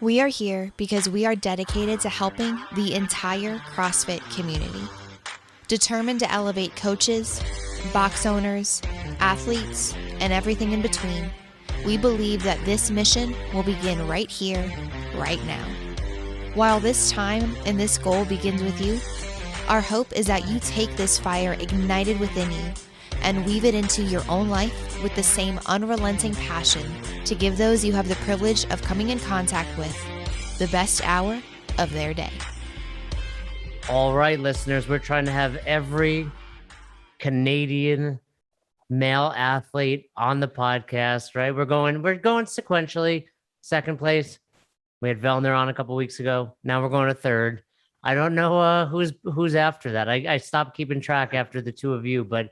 We are here because we are dedicated to helping the entire CrossFit community. Determined to elevate coaches, box owners, athletes, and everything in between, we believe that this mission will begin right here, right now. While this time and this goal begins with you, our hope is that you take this fire ignited within you and weave it into your own life with the same unrelenting passion to give those you have the privilege of coming in contact with the best hour of their day. All right, listeners, we're trying to have every Canadian male athlete on the podcast, right? We're going sequentially. Second place, we had Vellner on a couple weeks ago. Now we're going to third. I don't know who's after that. I stopped keeping track after the two of you, but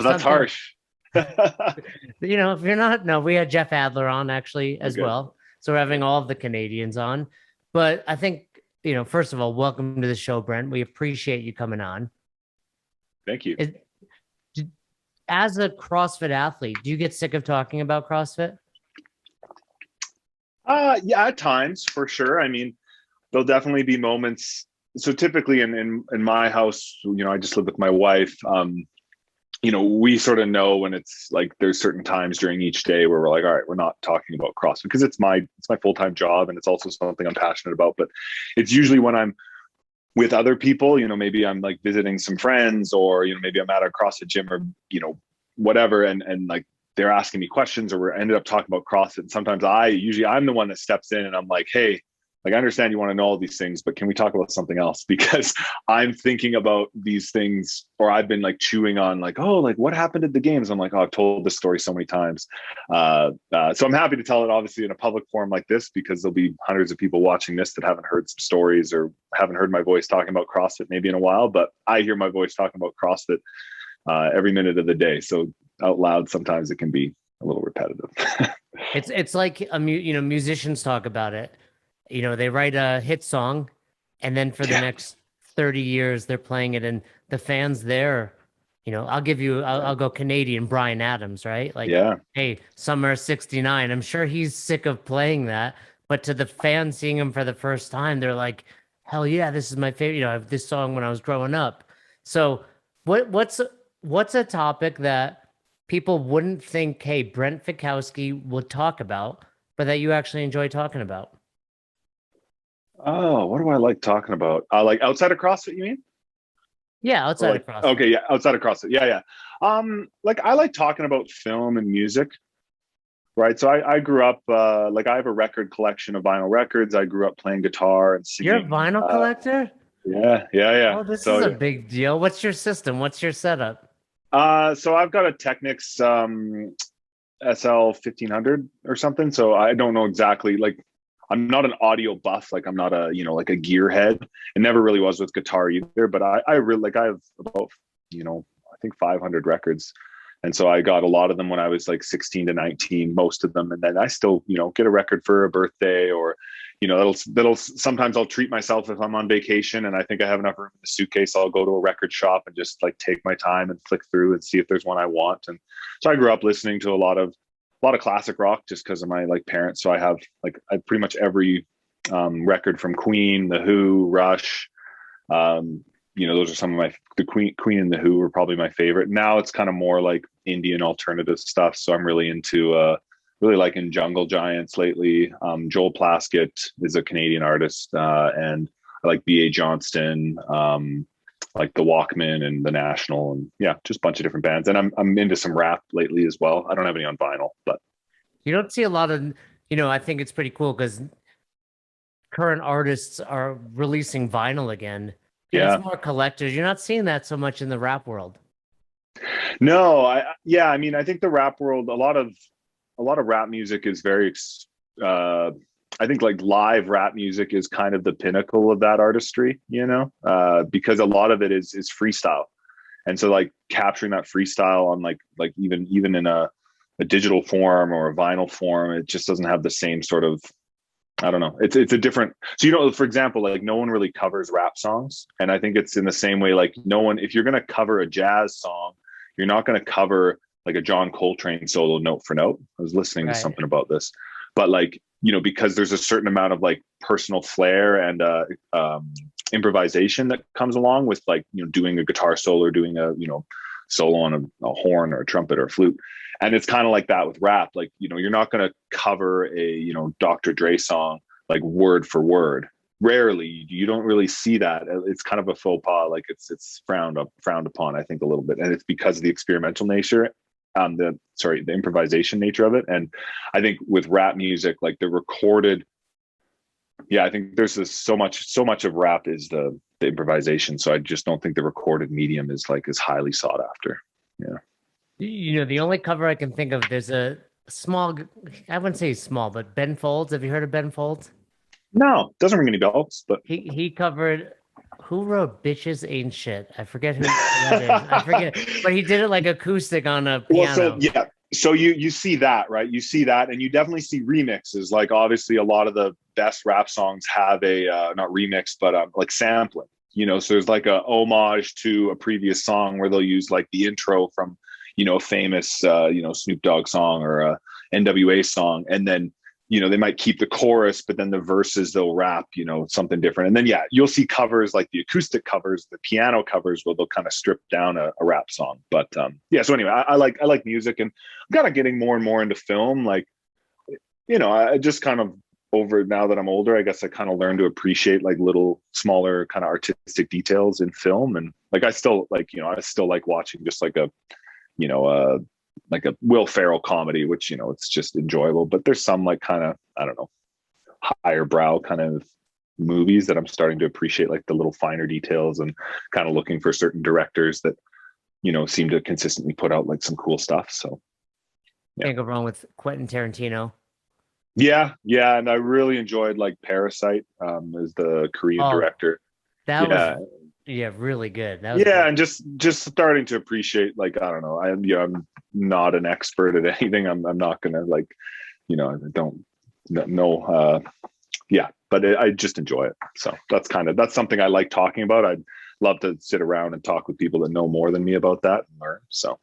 that's harsh. If you're not, no, we had Jeff Adler on actually as well. So we're having all of the Canadians on. But I think, first of all, welcome to the show, Brent. We appreciate you coming on. Thank you. As a CrossFit athlete, do you get sick of talking about CrossFit? Yeah, at times, for sure. I mean, there'll definitely be moments. So typically in my house, I just live with my wife. We sort of know when it's like there's certain times during each day where we're like, all right, we're not talking about CrossFit because it's my full-time job and it's also something I'm passionate about. But it's usually when I'm with other people, maybe I'm like visiting some friends or, maybe I'm at a CrossFit gym or, whatever. And like they're asking me questions or we ended up talking about CrossFit. And sometimes I'm the one that steps in and I'm like, hey, like, I understand you want to know all these things, but can we talk about something else? Because I'm thinking about these things, or I've been like chewing on like, oh, like what happened at the games? I'm like, oh, I've told this story so many times. So I'm happy to tell it obviously in a public forum like this, because there'll be hundreds of people watching this that haven't heard some stories or haven't heard my voice talking about CrossFit maybe in a while, but I hear my voice talking about CrossFit every minute of the day. So out loud, sometimes it can be a little repetitive. It's like, musicians talk about it. They write a hit song and then for the next 30 years, they're playing it and the fans there, I'll go Canadian Bryan Adams, right? Like, hey, Summer 69, I'm sure he's sick of playing that, but to the fans seeing him for the first time, they're like, hell yeah, this is my favorite. I have this song when I was growing up. So what's a topic that people wouldn't think, hey, Brent Fikowski would talk about, but that you actually enjoy talking about? Oh, what do I like talking about? Like outside of CrossFit, you mean? Yeah, outside of CrossFit. Okay, yeah, outside of CrossFit. Yeah. Like I like talking about film and music, right? So I grew up like I have a record collection of vinyl records. I grew up playing guitar and singing. You're a vinyl collector? Yeah. Oh, this is a big deal. What's your system? What's your setup? So I've got a Technics SL 1500 or something. So I don't know exactly, like I'm not an audio buff. Like I'm not a, like a gearhead. It never really was with guitar either, but I really like, I have about, I think 500 records. And so I got a lot of them when I was like 16 to 19, most of them. And then I still, get a record for a birthday or, that'll sometimes I'll treat myself if I'm on vacation and I think I have enough room in the suitcase. I'll go to a record shop and just like take my time and flick through and see if there's one I want. And so I grew up listening to a lot of classic rock just because of my like parents. So I have pretty much every record from Queen, The Who, Rush. Those are some of the Queen and The Who are probably my favorite. Now it's kind of more like Indian alternative stuff. So I'm really into really liking Jungle Giants lately. Joel Plaskett is a Canadian artist, and I like B.A. Johnston, like the Walkmen and the National, and just a bunch of different bands. And I'm into some rap lately as well. I don't have any on vinyl, but you don't see a lot of, I think it's pretty cool because current artists are releasing vinyl again. Yeah, it's more collectors. You're not seeing that so much in the rap world. No, I mean, I think the rap world, a lot of rap music is very I think like live rap music is kind of the pinnacle of that artistry, because a lot of it is freestyle. And so like capturing that freestyle on like even in a digital form or a vinyl form, it just doesn't have the same sort of, I don't know. It's a different, so, for example, like no one really covers rap songs. And I think it's in the same way, like no one, if you're going to cover a jazz song, you're not going to cover like a John Coltrane solo note for note. I was listening to something about this. but like, you know, because there's a certain amount of like personal flair and improvisation that comes along with like, you know, doing a guitar solo or doing a, you know, solo on a horn or a trumpet or a flute. And it's kind of like that with rap. Like, you know, you're not going to cover a, you know, Dr. Dre song like word for word. Rarely, you don't really see that. It's kind of a faux pas. Like it's frowned upon, I think, a little bit, and it's because of the experimental nature, the improvisation nature of it. And I think with rap music, like the recorded, I think there's so much of rap is the improvisation. So I just don't think the recorded medium is like as highly sought after. Yeah. You know, the only cover I can think of, there's a small, I wouldn't say small, but Ben Folds. Have you heard of Ben Folds? No, doesn't ring any bells, but he covered, who wrote Bitches Ain't Shit? I forget who that is. I forget, but he did it like acoustic on a piano. Well, so you see that, right? You see that, and you definitely see remixes. Like obviously a lot of the best rap songs have a not remix, but like sampling, you know, so there's like a homage to a previous song where they'll use like the intro from, you know, a famous you know, Snoop Dogg song or a NWA song, and then, you know, they might keep the chorus, but then the verses they'll rap, you know, something different. And then you'll see covers like the acoustic covers, the piano covers, where they'll kind of strip down a rap song. But so anyway, I like music, and I'm kind of getting more and more into film. Like, you know, I just kind of, over now that I'm older, I guess I kind of learned to appreciate like little smaller kind of artistic details in film. And like I still like watching just like a, you know, like a Will Ferrell comedy, which, you know, it's just enjoyable. But there's some like kind of, I don't know, higher brow kind of movies that I'm starting to appreciate, like the little finer details, and kind of looking for certain directors that, you know, seem to consistently put out like some cool stuff. So Can't go wrong with Quentin Tarantino. Yeah, and I really enjoyed like Parasite, as the Korean director. That was really good. That was good. Good. And just starting to appreciate, like, I don't know, I'm not an expert at anything. I'm not gonna, like, you know, I don't know. But I just enjoy it. So that's something I like talking about. I'd love to sit around and talk with people that know more than me about that and learn. So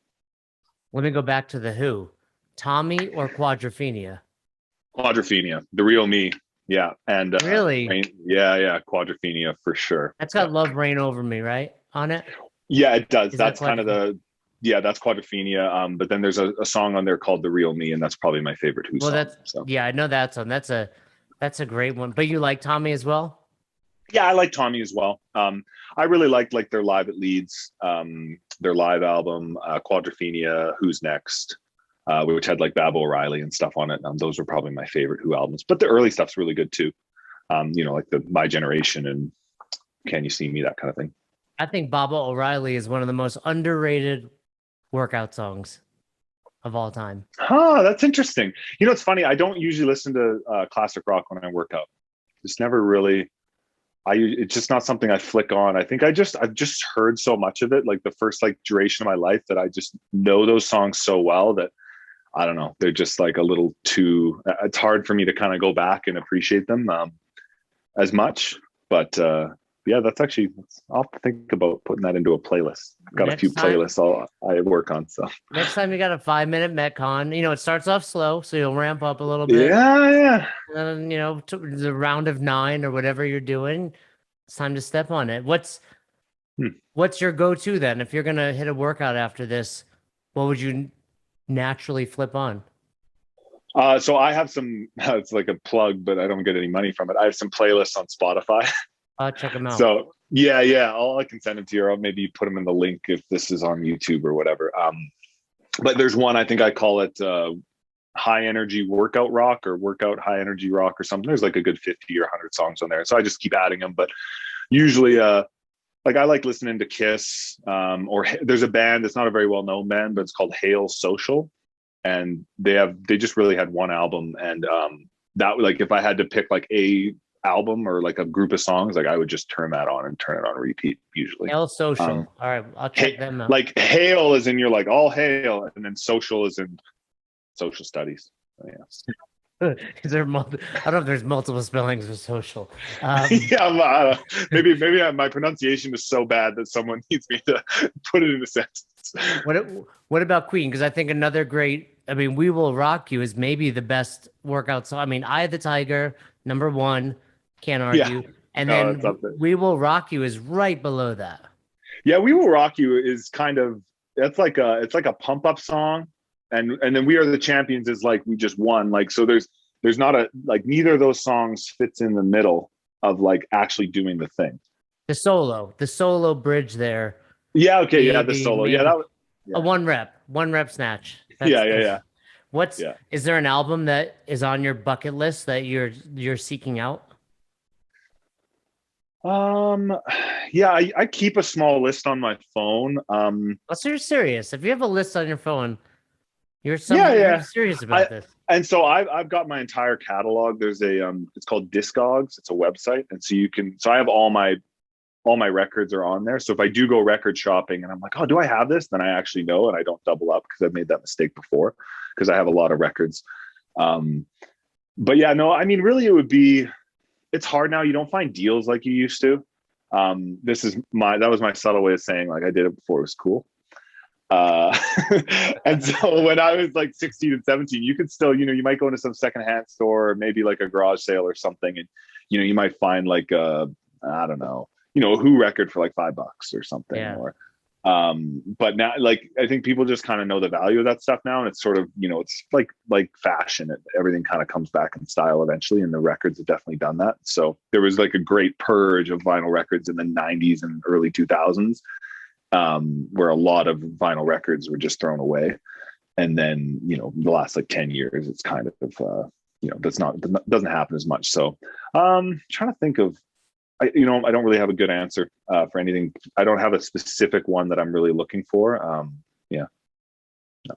let me go back to the Who. Tommy or Quadrophenia? Quadrophenia, the real me. Yeah. And really? Quadrophenia for sure. That's got Love Reign Over Me, right? On it? Yeah, it does. That's kind of that's Quadrophenia. But then there's a song on there called The Real Me, and that's probably my favorite Who song. I know that song. That's a great one. But you like Tommy as well? Yeah, I like Tommy as well. I really liked like their Live at Leeds, their live album, Quadrophenia, Who's Next, which had like Bab O'Reilly and stuff on it. Those were probably my favorite Who albums. But the early stuff's really good too. You know, like the My Generation and Can You See Me, that kind of thing. I think Baba O'Reilly is one of the most underrated workout songs of all time. That's interesting. You know, it's funny. I don't usually listen to classic rock when I work out. It's never really. It's just not something I flick on. I think I've just heard so much of it, like the first like duration of my life, that I just know those songs so well that I don't know. They're just like a little too. It's hard for me to kind of go back and appreciate them as much. But that's actually. I'll think about putting that into a playlist. Got a few playlists I work on. So next time you got a 5-minute Metcon, you know, it starts off slow, so you'll ramp up a little bit. Yeah. And then, you know, the round of 9 or whatever you're doing, it's time to step on it. What's your go-to then? If you're gonna hit a workout after this, what would you naturally flip on? So I have some. It's like a plug, but I don't get any money from it. I have some playlists on Spotify. Check them out. So yeah. I can send them to you, or maybe put them in the link if this is on YouTube or whatever. But there's one, I think I call it high energy workout rock, or workout high energy rock or something. There's like a good 50 or 100 songs on there. So I just keep adding them. But usually, like I like listening to Kiss, or there's a band that's not a very well known band, but it's called Hail Social, and they just really had one album, and that, like, if I had to pick like a album or like a group of songs, like I would just turn that on and turn it on repeat usually. Hail Social. All right, I'll check them out. Like hail is in, you're like all hail, and then social is in social studies. Yeah. Is there I don't know if there's multiple spellings for social. Maybe my pronunciation is so bad that someone needs me to put it in a sentence. What about Queen? Because I think another great I mean, We Will Rock You is maybe the best workout song. I mean, Eye of the Tiger, #1, can't Yeah, argue. And no, it's then up there. We Will Rock You is right below that. Yeah, We Will Rock You is kind of, that's like a pump up song, and then We Are the Champions is like we just won. Like, so there's not a, like, neither of those songs fits in the middle of like actually doing the thing. The solo bridge there, Yeah, okay, yeah, the maybe, solo. Yeah, maybe a yeah. one rep snatch. Yeah, yeah, yeah. Yeah. Is there an album that is on your bucket list that you're seeking out? Um, yeah, I keep a small list on my phone. Unless you're serious. If you have a list on your phone, Yeah, you're yeah. serious I about this. and so I've got my entire catalog. There's a it's called Discogs. It's a website, and so you can. So I have all my records are on there. So if I do go record shopping and I'm like, oh, do I have this? Then I actually know, and I don't double up because I've made that mistake before because I have a lot of records. Um, but yeah, no, I mean, really, it's hard now. You don't find deals like you used to. That was my subtle way of saying like I did it before it was cool. Uh, and so when I was like 16 and 17, you could still, you might go into some secondhand store, maybe like a garage sale or something. And, you might find like I don't know, a Who record for like $5 or something. Yeah. Or, but now, like, I think people just kind of know the value of that stuff now. And it's sort of, it's like fashion. Everything kind of comes back in style eventually. And the records have definitely done that. So there was like a great purge of vinyl records in the 90s and early 2000s. Where a lot of vinyl records were just thrown away. And then, the last like 10 years, it's kind of, doesn't happen as much. So trying to think of, I don't really have a good answer for anything. I don't have a specific one that I'm really looking for. Yeah.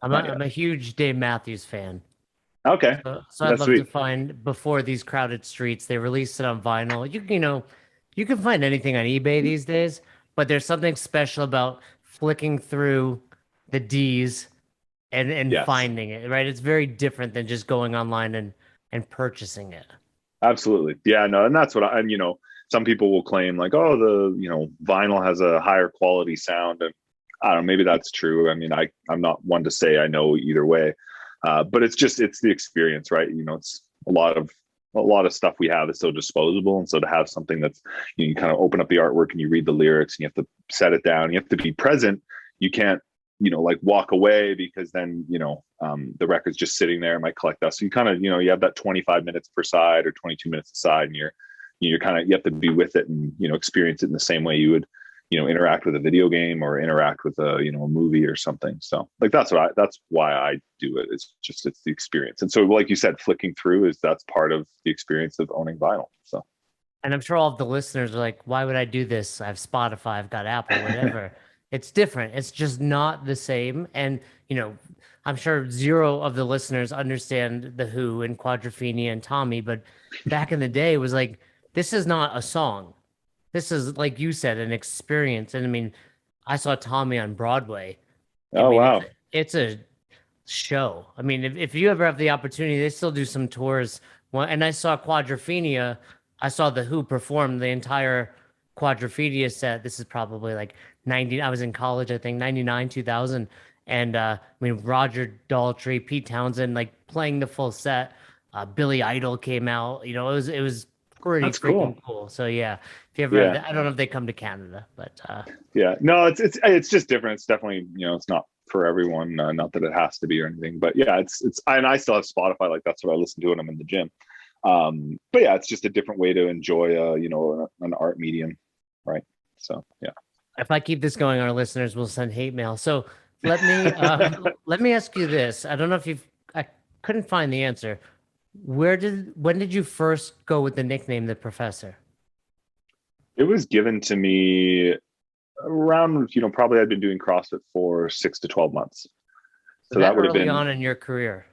I'm a huge Dave Matthews fan. Okay. So I'd love to find Before These Crowded Streets. They released it on vinyl. You can find anything on eBay these days, but there's something special about flicking through the D's and Yes. finding it, right? It's very different than just going online and purchasing it. Absolutely. Yeah, no, and that's what some people will claim like, oh, the, vinyl has a higher quality sound. And I don't know, maybe that's true. I mean, I'm not one to say I know either way. But it's the experience, right? It's a lot of stuff we have is so disposable. And so to have something that's, you kind of open up the artwork and you read the lyrics and you have to set it down. You have to be present. You can't, like walk away because then, the record's just sitting there and might collect dust. So you kind of, you have that 25 minutes per side or 22 minutes aside, and you have to be with it and, experience it in the same way you would, interact with a video game or interact with a movie or something. So like that's why I do it. It's the experience. And so like you said, flicking through that's part of the experience of owning vinyl. So, and I'm sure all of the listeners are like, why would I do this? I have Spotify, I've got Apple, whatever. It's different. It's just not the same. And I'm sure zero of the listeners understand the Who and Quadrophenia and Tommy, but back in the day it was like, this is not a song. This is, like you said, an experience. And I mean, I saw Tommy on Broadway. Wow. It's a show. I mean, if you ever have the opportunity, they still do some tours. And I saw Quadrophenia. I saw the Who perform the entire Quadrophenia set. This is probably like 90. I was in college, I think, 99, 2000. And I mean, Roger Daltrey, Pete Townsend, like playing the full set. Billy Idol came out. It was pretty freaking cool. So yeah, if you ever, I don't know if they come to Canada, but yeah, no, it's just different. It's definitely, it's not for everyone. Not that it has to be or anything, but yeah, and I still have Spotify. Like that's what I listen to when I'm in the gym. But yeah, it's just a different way to enjoy, an art medium, right? So yeah. If I keep this going, our listeners will send hate mail. So let me ask you this. I don't know if I couldn't find the answer. When did you first go with the nickname The Professor? It was given to me around, probably I'd been doing CrossFit for 6 to 12 months. So that would have been on in your career.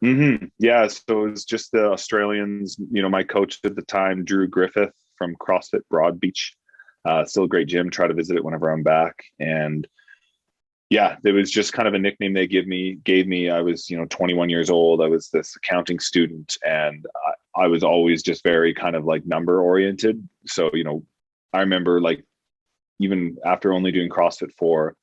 Mm-hmm. Yeah. So it was just the Australians, my coach at the time, Drew Griffith from CrossFit Broad Beach, still a great gym, try to visit it whenever I'm back. And yeah, it was just kind of a nickname they gave me. I was, 21 years old. I was this accounting student, and I was always just very kind of like number oriented. So, I remember like even after only doing CrossFit for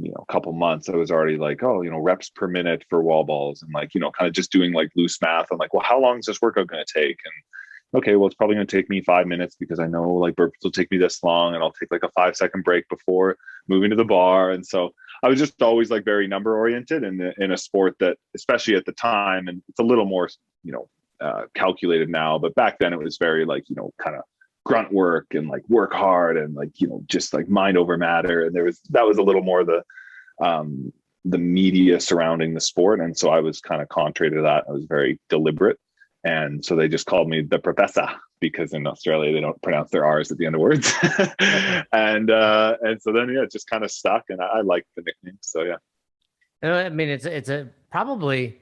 a couple months, I was already like, oh, reps per minute for wall balls, and like, kind of just doing like loose math. I'm like, well, how long is this workout going to take? And okay, well, it's probably going to take me 5 minutes because I know like burpees will take me this long, and I'll take like a 5-second break before moving to the bar. And so I was just always like very number oriented in a sport that, especially at the time, and it's a little more, calculated now, but back then it was very like, kind of grunt work and like work hard and like, just like mind over matter. And that was a little more the media surrounding the sport. And so I was kind of contrary to that. I was very deliberate. And so they just called me the professor, because in Australia they don't pronounce their R's at the end of words. and so then it just kind of stuck, and I liked the nickname. So yeah. I mean, it's a probably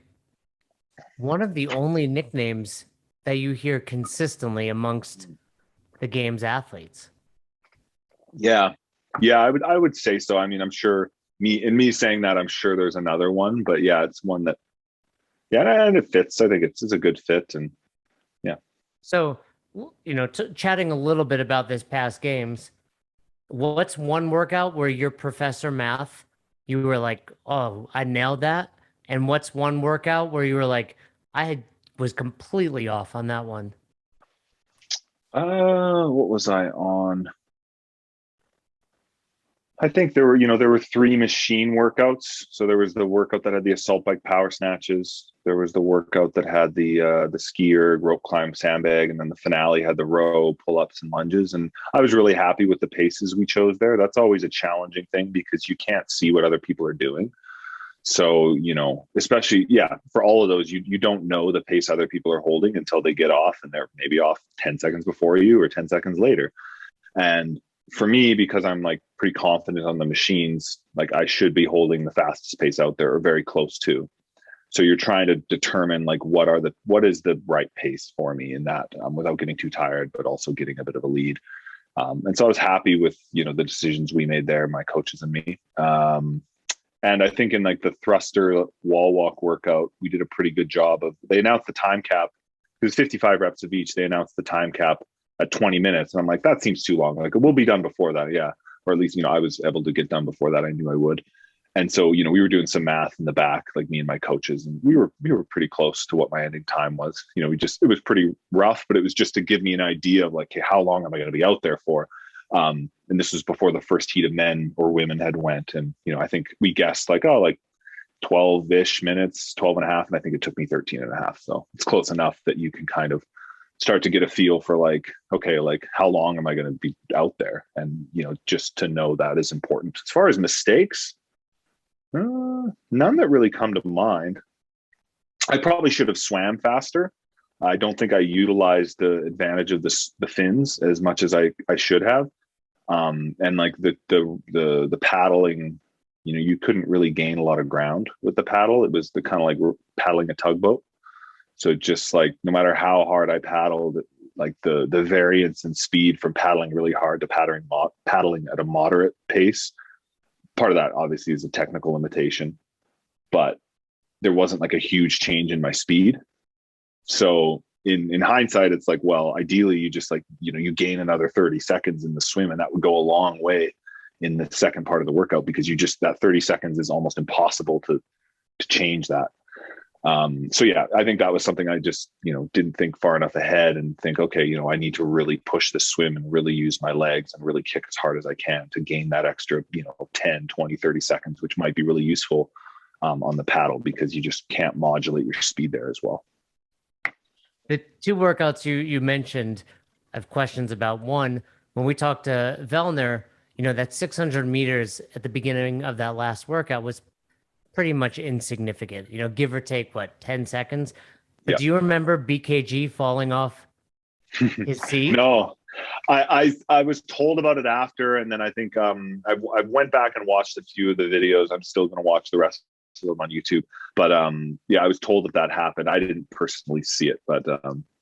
one of the only nicknames that you hear consistently amongst the game's athletes. Yeah, I would say so. I mean, I'm sure me saying that, I'm sure there's another one, but yeah, it's one that, yeah, and it fits. I think it's a good fit, and yeah. So, chatting a little bit about this past games, what's one workout where your professor math, you were like, oh, I nailed that? And what's one workout where you were like, was completely off on that one? What was I on? I think there were 3 machine workouts. So there was the workout that had the assault bike power snatches. There was the workout that had the skier rope climb sandbag, and then the finale had the row pull ups and lunges. And I was really happy with the paces we chose there. That's always a challenging thing because you can't see what other people are doing. So, especially, for all of those, you don't know the pace other people are holding until they get off, and they're maybe off 10 seconds before you or 10 seconds later. And for me, because I'm like pretty confident on the machines, like I should be holding the fastest pace out there or very close to. So you're trying to determine like what is the right pace for me in that, without getting too tired, but also getting a bit of a lead. And so I was happy with, the decisions we made there, my coaches and me. And I think in like the thruster wall walk workout, we did a pretty good job they announced the time cap. It was 55 reps of each. They announced the time cap at 20 minutes. And I'm like, that seems too long. Like, we'll be done before that. Yeah. Or at least, I was able to get done before that. I knew I would. And so, we were doing some math in the back, like me and my coaches, and we were pretty close to what my ending time was. It was pretty rough, but it was just to give me an idea of like, hey, how long am I going to be out there for? And this was before the first heat of men or women had went. And, I think we guessed like 12-ish minutes, 12 and a half. And I think it took me 13 and a half. So it's close enough that you can kind of start to get a feel for like, okay, like how long am I going to be out there? And, just to know that is important. As far as mistakes, none that really come to mind. I probably should have swam faster. I don't think I utilized the advantage of the fins as much as I should have. And like the paddling, you couldn't really gain a lot of ground with the paddle. It was the kind of like paddling a tugboat. So just like, no matter how hard I paddled, like the variance in speed from paddling really hard to paddling at a moderate pace. Part of that obviously is a technical limitation, but there wasn't like a huge change in my speed. So in hindsight, it's like, well, ideally you just like, you gain another 30 seconds in the swim, and that would go a long way in the second part of the workout, because that 30 seconds is almost impossible to change that. So yeah, I think that was something I just, didn't think far enough ahead and think, okay, I need to really push the swim and really use my legs and really kick as hard as I can to gain that extra, 10, 20, 30 seconds, which might be really useful on the paddle, because you just can't modulate your speed there as well. The 2 workouts you mentioned, I have questions about. One, when we talked to Vellner, that 600 meters at the beginning of that last workout was pretty much insignificant, give or take 10 seconds. But Yeah. Do you remember BKG falling off his seat? No, I was told about it after, and then I think I went back and watched a few of the videos. I'm still going to watch the rest of them on YouTube. But I was told that happened. I didn't personally see it, but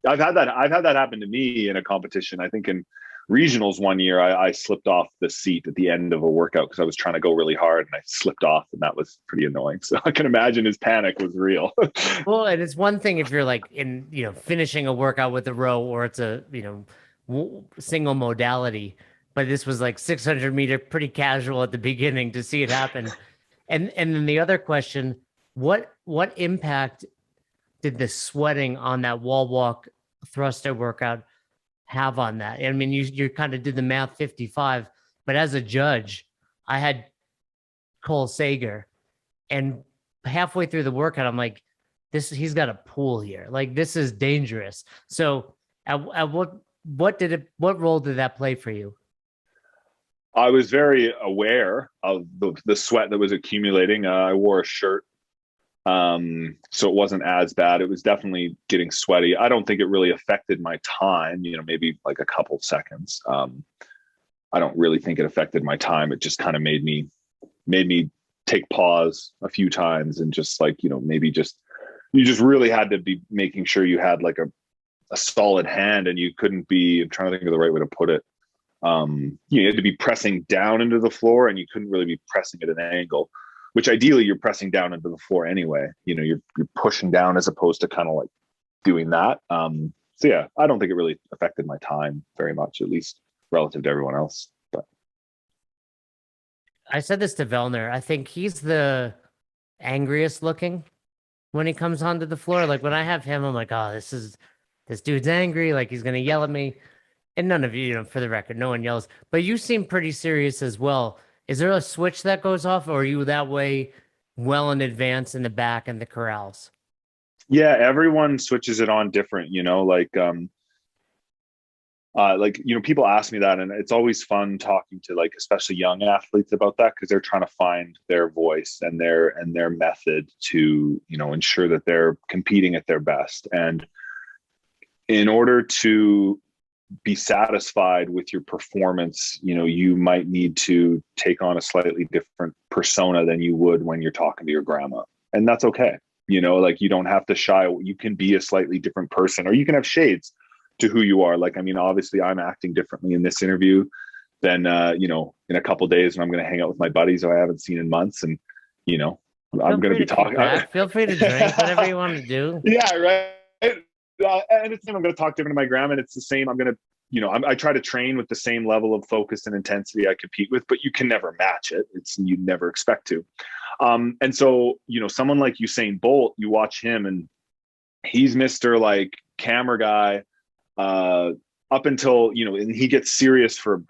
I've had that happen to me in a competition. I think in regionals one year, I slipped off the seat at the end of a workout because I was trying to go really hard, and I slipped off, and that was pretty annoying. So I can imagine his panic was real. Well, and it's one thing if you're like finishing a workout with a row, or it's a single modality, but this was like 600-meter, pretty casual at the beginning to see it happen. And then the other question, what impact did the sweating on that wall walk thruster workout have on that? I mean, you kind of did the math 55, but as a judge, I had Cole Sager, and halfway through the workout, I'm like, he's got a pool here. Like, this is dangerous. So at what role did that play for you? I was very aware of the sweat that was accumulating. I wore a shirt, so it wasn't as bad. It was definitely getting sweaty. I don't think it really affected my time, maybe like a couple seconds. I don't really think it affected my time. It just kind of made me take pause a few times and just like, maybe just, you just really had to be making sure you had like a solid hand, and you couldn't be, I'm trying to think of the right way to put it. You had to be pressing down into the floor, and you couldn't really be pressing at an angle, which ideally you're pressing down into the floor anyway. You're pushing down as opposed to kind of like doing that. So yeah, I don't think it really affected my time very much, at least relative to everyone else. But I said this to Vellner. I think he's the angriest looking when he comes onto the floor. Like when I have him, I'm like, oh, this dude's angry. Like he's gonna yell at me. And none of you, for the record, no one yells. But you seem pretty serious as well. Is there a switch that goes off, or are you that way well in advance in the back and the corrals? yeah, everyone switches it on different, people ask me that, and it's always fun talking to like especially young athletes about that, because they're trying to find their voice and their method to ensure that they're competing at their best. And in order to be satisfied with your performance, you might need to take on a slightly different persona than you would when you're talking to your grandma, and that's okay. Like you don't have to shy. You can be a slightly different person, or you can have shades to who you are. Like, I mean, obviously I'm acting differently in this interview than, in a couple of days when I'm going to hang out with my buddies who I haven't seen in months. And, I'm going to be talking. Feel free to drink, whatever you want to do. Yeah. Right. And it's, I'm going to talk different to my grandma, and it's the same. I'm going to, I try to train with the same level of focus and intensity I compete with, but you can never match it. You never expect to. And so, someone like Usain Bolt, you watch him and he's Mr. like camera guy, up until, and he gets serious for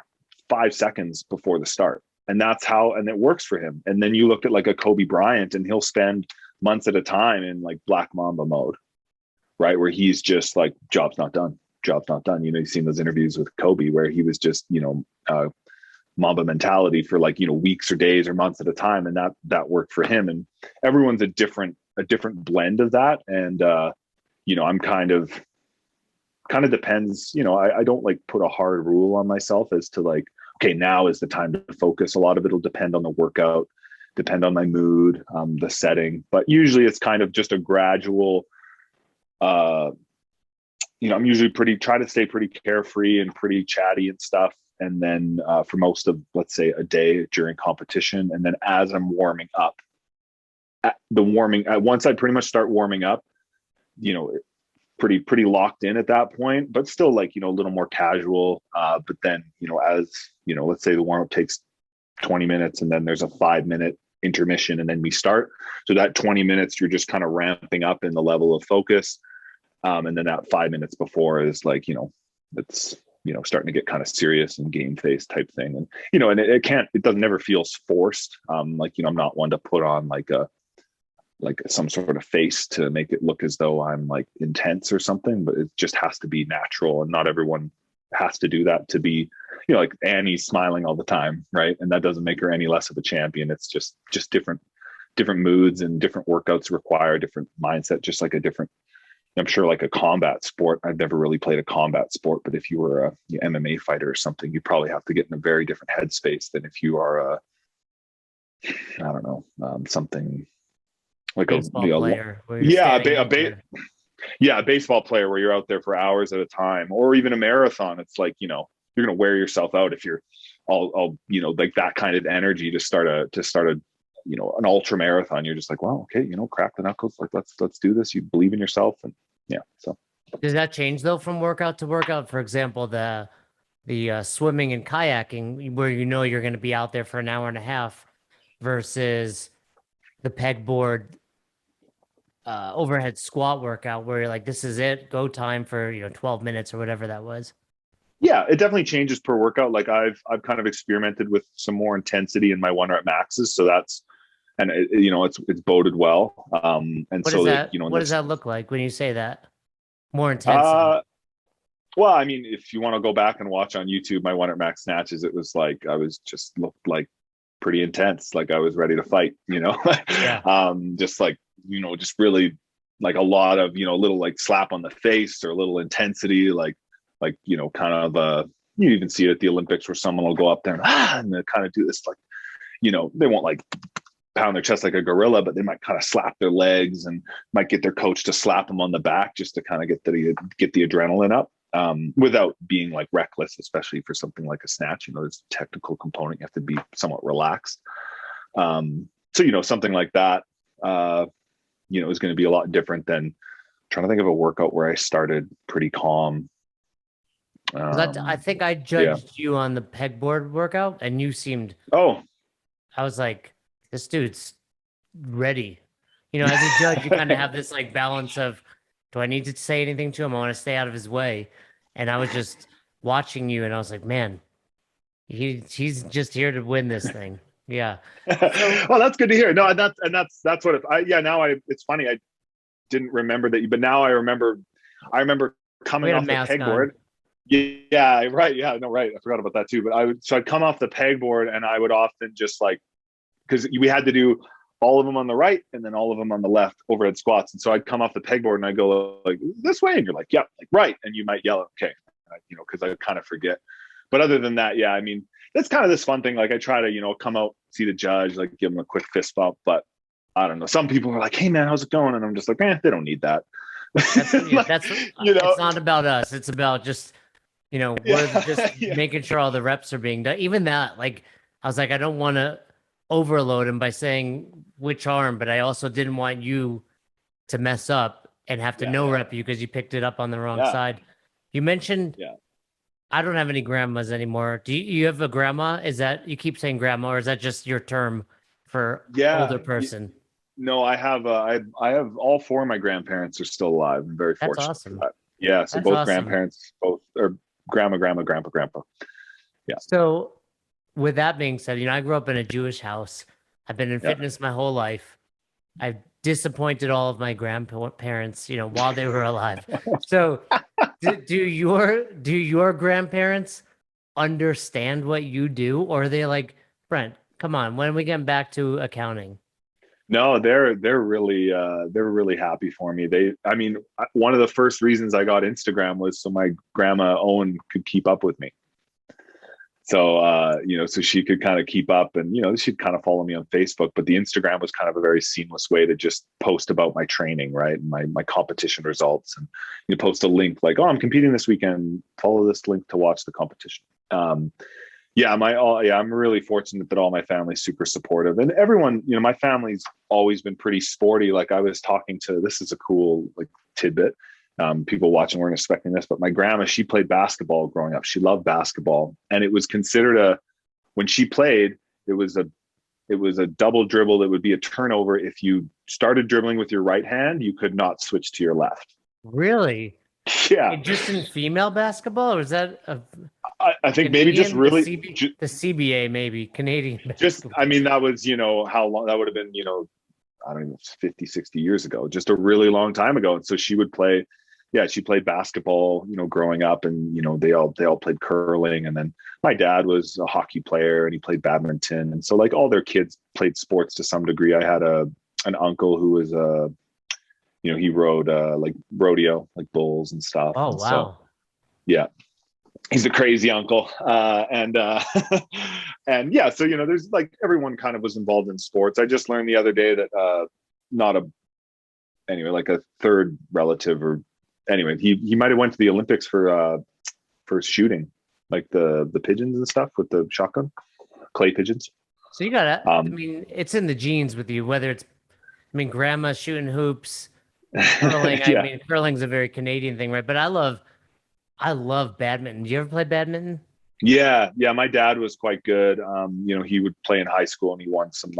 5 seconds before the start. And that's how, and it works for him. And then you look at like a Kobe Bryant, and he'll spend months at a time in like Black Mamba mode, right? Where he's just like, job's not done. You've seen those interviews with Kobe where he was just, Mamba mentality for like, weeks or days or months at a time. And that worked for him. And everyone's a different blend of that. And, I'm kind of depends, I don't like put a hard rule on myself as to like, okay, now is the time to focus. A lot of it'll depend on the workout, depend on my mood, the setting, but usually it's kind of just a gradual, I'm usually try to stay pretty carefree and pretty chatty and stuff. And then for most of, let's say, a day during competition. And then as I'm warming up, once I pretty much start warming up, pretty locked in at that point, but still like, a little more casual. But then, as, let's say the warm up takes 20 minutes and then there's a 5-minute intermission and then we start. So that 20 minutes, you're just kind of ramping up in the level of focus. And then that 5 minutes before is like, it's, starting to get kind of serious and game face type thing. And, and it doesn't never feels forced. I'm not one to put on like some sort of face to make it look as though I'm like intense or something, but it just has to be natural. And not everyone has to do that to be, like Annie's smiling all the time. Right. And that doesn't make her any less of a champion. It's just different moods, and different workouts require different mindset, just like I'm sure like a combat sport. I've never really played a combat sport, but if you were a MMA fighter or something, you probably have to get in a very different headspace than if you are something like a player. A baseball player where you're out there for hours at a time, or even a marathon. It's like, you're going to wear yourself out if you're all like that kind of energy to start an ultra marathon. You're just like, well, okay, crack the knuckles. Like, let's do this. You believe in yourself. And yeah. So does that change though from workout to workout? For example, the the swimming and kayaking where you know you're going to be out there for an hour and a half versus the pegboard overhead squat workout where you're like, this is it, go time for 12 minutes or whatever that was. Yeah, it definitely changes per workout. Like I've kind of experimented with some more intensity in my 1 rep maxes, so that's and it's boded well. And What so does that that what does that look like when you say that? More intensity. well, I mean, if you want to go back and watch on YouTube my 1 rep max snatches, it was like I was just looked like pretty intense, like I was ready to fight, Yeah. just like just really like a lot of little like slap on the face or a little intensity, like kind of you even see it at the Olympics where someone will go up there and they kind of do this like they won't like pound their chest like a gorilla, but they might kind of slap their legs and might get their coach to slap them on the back just to kind of get the adrenaline up, without being like reckless, especially for something like a snatch. There's a technical component, you have to be somewhat relaxed. So something like that is going to be a lot different than trying to think of a workout where I started pretty calm. I think I judged you on the pegboard workout and you seemed, I was like, this dude's ready. As a judge, you kind of have this like balance of, do I need to say anything to him? I want to stay out of his way. And I was just watching you and I was like, man, he's just here to win this thing. Yeah. Well, that's good to hear. No, that's what it's funny. I didn't remember that, but now I remember coming off the pegboard. Yeah, right. Yeah, no, right. I forgot about that too. But I'd come off the pegboard and I would often just like, because we had to do all of them on the right and then all of them on the left overhead squats. And so I'd come off the pegboard and I go like this way, and you're like, yeah, like right, and you might yell, okay, because I kind of forget. But other than that, yeah, I mean, that's kind of this fun thing. Like I try to come out, see the judge, like give him a quick fist bump. But I don't know. Some people are like, hey man, how's it going? And I'm just like, man, they don't need that. It's not about us. It's about just we're just making sure all the reps are being done. Even that, like, I was like, I don't want to overload him by saying which arm, but I also didn't want you to mess up and have to rep you because you picked it up on the wrong side. You mentioned, I don't have any grandmas anymore. Do you have a grandma? Is that, you keep saying grandma, or is that just your term for older person? No, I have all four of my grandparents are still alive. I'm very fortunate. That's awesome. For that. Yeah, so both grandparents, both are grandma, grandpa. Yeah. So with that being said, I grew up in a Jewish house. I've been in fitness my whole life. I've disappointed all of my grandparents, while they were alive. So do your grandparents understand what you do, or are they like, Brent, come on, when are we getting back to accounting? No, they're really happy for me. One of the first reasons I got Instagram was so my grandma Owen could keep up with me. So, so she could kind of keep up, and, she'd kind of follow me on Facebook, but the Instagram was kind of a very seamless way to just post about my training, right? And my competition results, and you post a link like, oh, I'm competing this weekend, follow this link to watch the competition. I'm really fortunate that all my family's super supportive, and everyone, my family's always been pretty sporty. Like I was talking to, this is a cool like tidbit. People watching weren't expecting this, but my grandma, she played basketball growing up. She loved basketball, and it was considered when she played, it was a double dribble that would be a turnover. If you started dribbling with your right hand, you could not switch to your left. Really? Yeah. Just in female basketball, or is that I think Canadian, maybe just really the CBA, maybe Canadian basketball. That was, how long that would have been, I don't know, 50, 60 years ago, just a really long time ago. And so she would play, she played basketball, growing up, and, they all played curling. And then my dad was a hockey player and he played badminton. And so like all their kids played sports to some degree. I had an uncle who was, he rode like rodeo, like bulls and stuff. Oh, and wow. So, yeah. He's a crazy uncle. And yeah, so, there's like, everyone kind of was involved in sports. I just learned the other day that like a third relative, or anyway, he might've went to the Olympics for shooting, like the pigeons and stuff with the shotgun, clay pigeons. So you got it's in the genes with you, whether it's, grandma shooting hoops, curling. Curling's a very Canadian thing, right? But I love badminton. Do you ever play badminton? Yeah, yeah. My dad was quite good. He would play in high school and he won some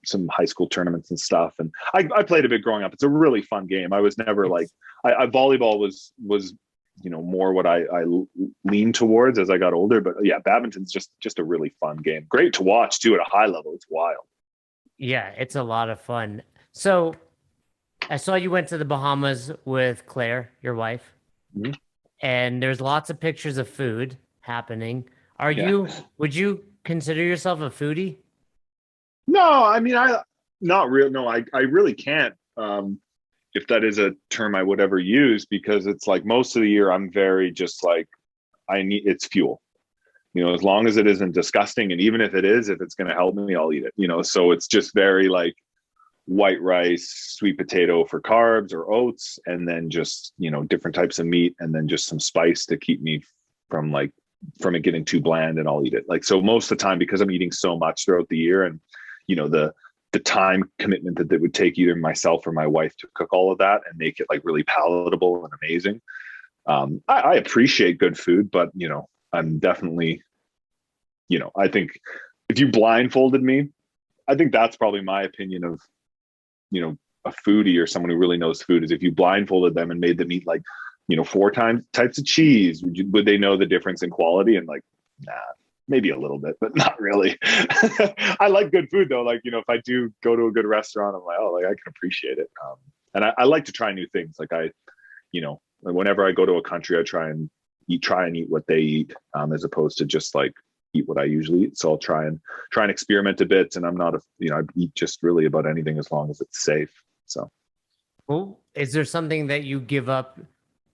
some high school tournaments and stuff. And I played a bit growing up. It's a really fun game. I was never like It's I volleyball was more what I leaned towards as I got older. But yeah, badminton's just a really fun game. Great to watch too at a high level. It's wild. yeah, it's a lot of fun. So I saw you went to the Bahamas with Claire, your wife, Mhm. and there's lots of pictures of food happening. Yeah. Would you consider yourself a foodie? No, I mean I not real. No, I really can't. If that is a term I would ever use, because it's like most of the year I'm very just like I need it's fuel. As long as it isn't disgusting, and even if it is, if it's going to help me, I'll eat it. So it's just very like white rice, sweet potato for carbs or oats, and then just different types of meat, and then just some spice to keep me from from it getting too bland, and I'll eat it. Like so most of the time, because I'm eating so much throughout the year, and the time commitment that it would take either myself or my wife to cook all of that and make it like really palatable and amazing. I appreciate good food, but I'm definitely, I think if you blindfolded me, I think that's probably my opinion of, a foodie or someone who really knows food is if you blindfolded them and made them eat like, four types of cheese, would they know the difference in quality? And like, nah, maybe a little bit, but not really. I like good food though. Like, if I do go to a good restaurant, I'm like, oh, like I can appreciate it. And I like to try new things. Like whenever I go to a country, I try and eat what they eat, as opposed to just like eat what I usually eat. So I'll try and experiment a bit. And I'm not I eat just really about anything as long as it's safe. So. Well, is there something that you give up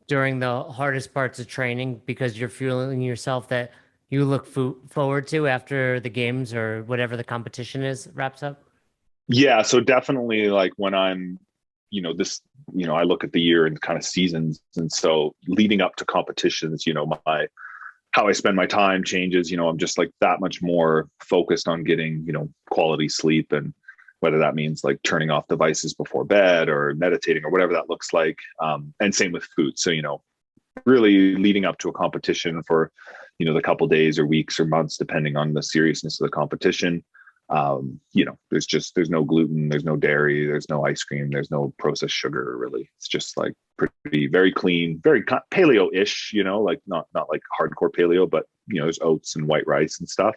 during the hardest parts of training because you're fueling yourself that you look forward to after the games or whatever the competition is wraps up? Yeah, so definitely like when I'm, I look at the year and kind of seasons. And so leading up to competitions, my how I spend my time changes. I'm just like that much more focused on getting, quality sleep, and whether that means like turning off devices before bed or meditating or whatever that looks like. And same with food. So, really leading up to a competition for, the couple days or weeks or months, depending on the seriousness of the competition. There's no gluten, there's no dairy, there's no ice cream, there's no processed sugar. Really, it's just like pretty, very clean, very paleo-ish. Like not like hardcore paleo, but there's oats and white rice and stuff.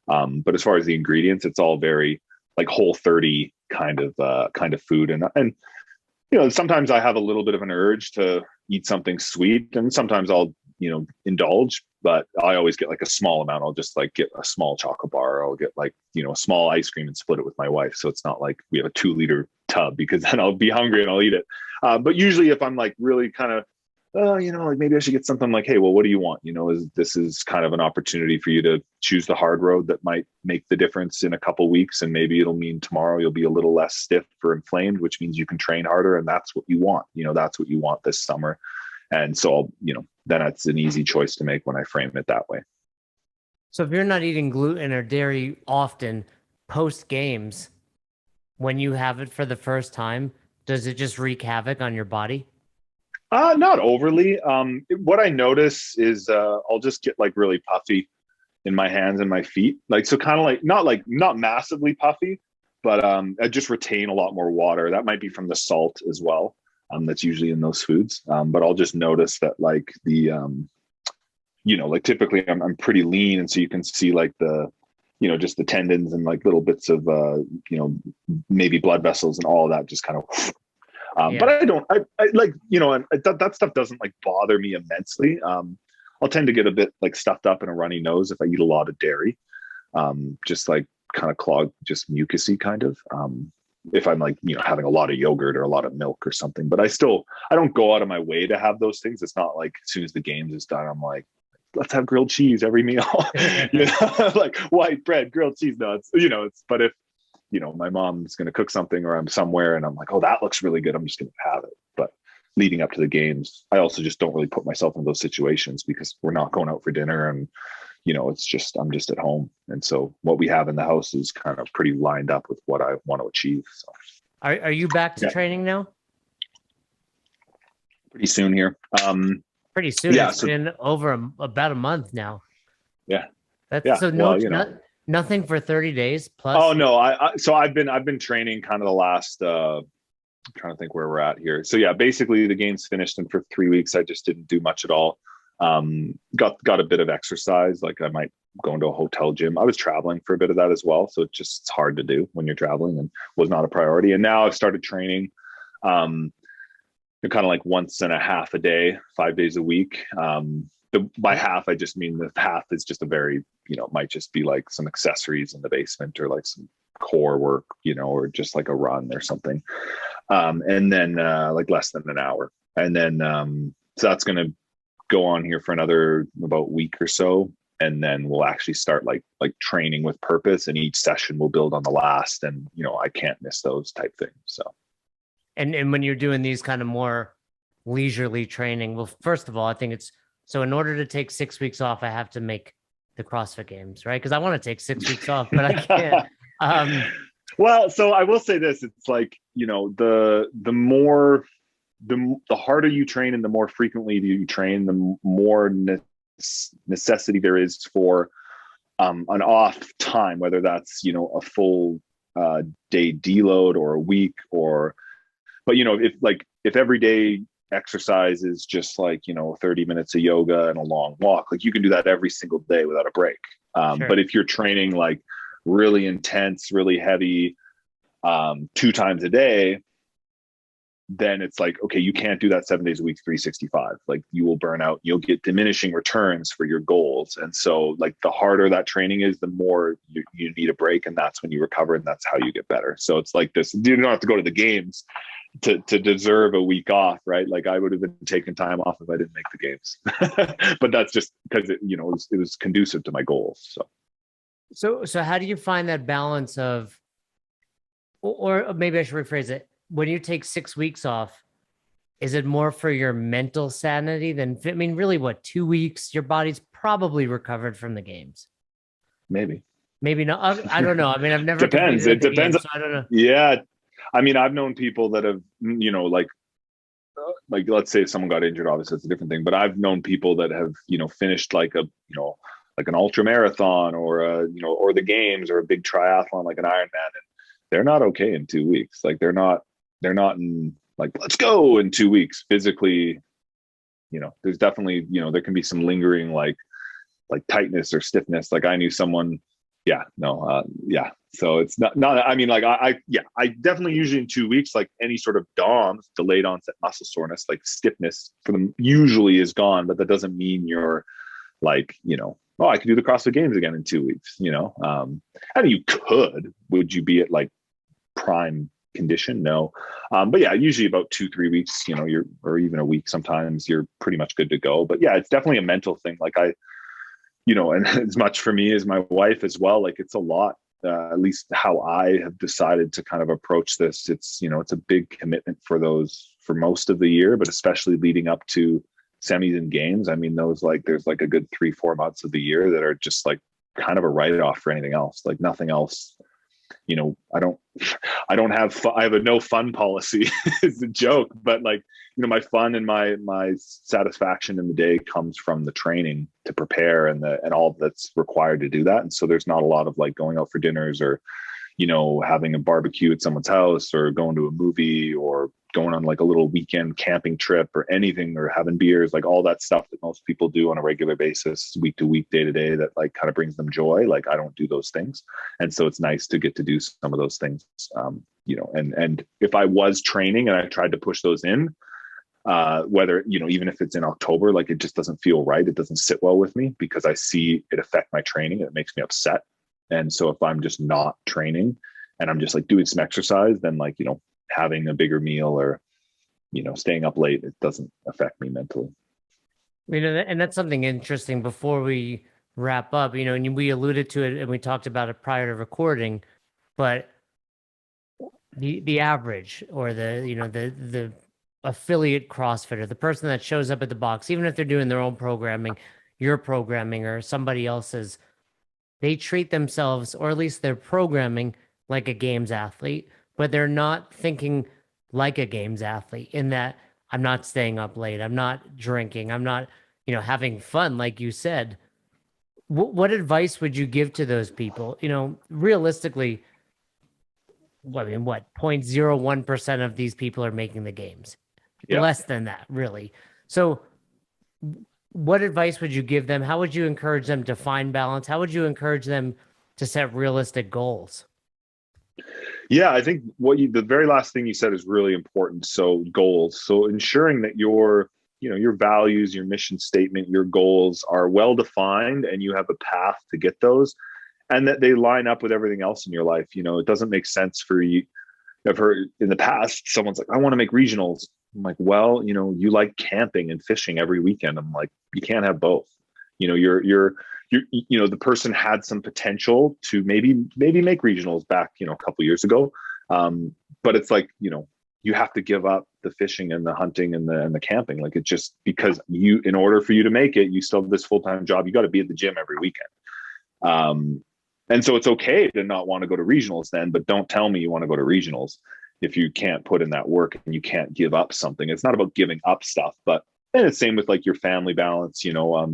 But as far as the ingredients, it's all very like Whole30 kind of food, and sometimes I have a little bit of an urge to eat something sweet, and sometimes I'll indulge, but I always get like a small amount. I'll just like get a small chocolate bar, or I'll get like a small ice cream and split it with my wife, so it's not like we have a 2-liter tub, because then I'll be hungry and I'll eat it. But usually if I'm like really kind of like maybe I should get something, like, hey, well, what do you want? This is kind of an opportunity for you to choose the hard road that might make the difference in a couple weeks, and maybe it'll mean tomorrow you'll be a little less stiff or inflamed, which means you can train harder, and that's what you want. That's what you want this summer. And so then that's an easy choice to make when I frame it that way. So if you're not eating gluten or dairy often, post games, when you have it for the first time, does it just wreak havoc on your body? Not overly. What I notice is I'll just get like really puffy in my hands and my feet. Like, so kind of not massively puffy, but I just retain a lot more water. That might be from the salt as well. That's usually in those foods. But I'll just notice that like the, like typically I'm pretty lean. And so you can see like the, just the tendons and like little bits of, maybe blood vessels and all of that just kind of, but I like, and that stuff doesn't like bother me immensely. I'll tend to get a bit like stuffed up and a runny nose if I eat a lot of dairy, just like kind of clogged, just mucusy kind of, if I'm like, having a lot of yogurt or a lot of milk or something. But I don't go out of my way to have those things. It's not like as soon as the games is done, I'm like, let's have grilled cheese every meal, like white bread, grilled cheese. No, but if, my mom's going to cook something or I'm somewhere and I'm like, oh, that looks really good, I'm just going to have it. But leading up to the games, I also just don't really put myself in those situations, because we're not going out for dinner, and it's just, I'm just at home. And so what we have in the house is kind of pretty lined up with what I want to achieve. So Are you back to training now? Pretty soon here. Pretty soon. Yeah, It's been over about a month now. Yeah. That's Yeah. so Well, you know, nothing for 30 days oh plus. no, so I've been training kind of the last, I'm trying to think where we're at here. So yeah, basically the game's finished, and for 3 weeks I just didn't do much at all. Got a bit of exercise. Like I might go into a hotel gym. I was traveling for a bit of that as well, so it's hard to do when you're traveling, and was not a priority. And now I've started training, um, kind of like once and a half a day, 5 days a week. By half, I just mean the half is just a very, it might just be like some accessories in the basement, or like some core work, or just like a run or something. And then like less than an hour. And then so that's going to go on here for another about week or so. And then we'll actually start like training with purpose, and each session will build on the last. And, I can't miss those type things. So. And when you're doing these kind of more leisurely training, well, first of all, I think it's, so in order to take 6 weeks off, I have to make the CrossFit Games, right? Because I want to take 6 weeks off, but I can't. Well, so I will say this: it's like, the harder you train and the more frequently you train, the more necessity there is for an off time, whether that's a full day deload or a week, but if every day exercise is just like 30 minutes of yoga and a long walk, like you can do that every single day without a break. Sure. But if you're training like really intense, really heavy, 2 times a day, then it's like, okay, you can't do that 7 days a week, 365. Like you will burn out, you'll get diminishing returns for your goals. And so like the harder that training is, the more you need a break, and that's when you recover, and that's how you get better. So it's like this, you don't have to go to the games to deserve a week off, right? Like I would have been taking time off if I didn't make the games. But that's just because it was conducive to my goals. So how do you find that balance of, or maybe I should rephrase it, when you take 6 weeks off, is it more for your mental sanity than, I mean, really what, 2 weeks, your body's probably recovered from the games? Maybe not. I don't know. I mean, I've never depends. It depends. Games, so I don't know. Yeah. I mean, I've known people that have, like let's say if someone got injured, obviously it's a different thing, but I've known people that have, finished like like an ultra marathon, or or the games, or a big triathlon, like an Ironman, and they're not okay in 2 weeks. Like they're not in like, let's go in 2 weeks physically. There's definitely, there can be some lingering like tightness or stiffness. Like I knew someone, so it's not, I mean, like I definitely usually in 2 weeks, like any sort of DOMS, delayed onset muscle soreness, like stiffness for them usually is gone, but that doesn't mean you're like, oh, I can do the CrossFit Games again in 2 weeks, I mean, you could, would you be at like prime condition? No. But yeah, usually about 2-3 weeks, or even a week, sometimes you're pretty much good to go. But yeah, it's definitely a mental thing. Like and as much for me as my wife as well, like it's a lot, at least how I have decided to kind of approach this. It's, it's a big commitment for most of the year, but especially leading up to semis and games. I mean, there's like a good 3-4 months of the year that are just like kind of a write-off for anything else, like nothing else. I don't have I have a no fun policy. It's a joke, but like, my fun and my satisfaction in the day comes from the training to prepare, and all that's required to do that. And so there's not a lot of like going out for dinners, or having a barbecue at someone's house, or going to a movie, or going on like a little weekend camping trip or anything, or having beers, like all that stuff that most people do on a regular basis, week to week, day to day, that like kind of brings them joy. Like I don't do those things. And so it's nice to get to do some of those things. And if I was training and I tried to push those in, whether, even if it's in October, like it just doesn't feel right. It doesn't sit well with me, because I see it affect my training. It makes me upset. And so if I'm just not training and I'm just like doing some exercise, then like, having a bigger meal, or, staying up late, it doesn't affect me mentally. And that's something interesting before we wrap up, and we alluded to it and we talked about it prior to recording, but the average, or the affiliate CrossFitter, the person that shows up at the box, even if they're doing their own programming, your programming or somebody else's, they treat themselves, or at least they're programming like a games athlete, but they're not thinking like a games athlete, in that I'm not staying up late, I'm not drinking, I'm not, having fun, like you said. what advice would you give to those people? You know, realistically, I mean, what 0.01% of these people are making the games? Yeah. Less than that, really. So, what advice would you give them? How would you encourage them to find balance? How would you encourage them to set realistic goals? Yeah, I think the very last thing you said is really important. So goals. So ensuring that your values, your mission statement, your goals are well defined and you have a path to get those and that they line up with everything else in your life. It doesn't make sense for you. I've heard in the past, someone's like, I want to make regionals. I'm like, well, you like camping and fishing every weekend. I'm like, you can't have both. The person had some potential to maybe make regionals back, a couple years ago. But it's like, you have to give up the fishing and the hunting and the camping. Like it's just because in order for you to make it, you still have this full-time job. You got to be at the gym every weekend. And so it's okay to not want to go to regionals then, but don't tell me you want to go to regionals if you can't put in that work and you can't give up something. It's not about giving up stuff, and it's same with like your family balance,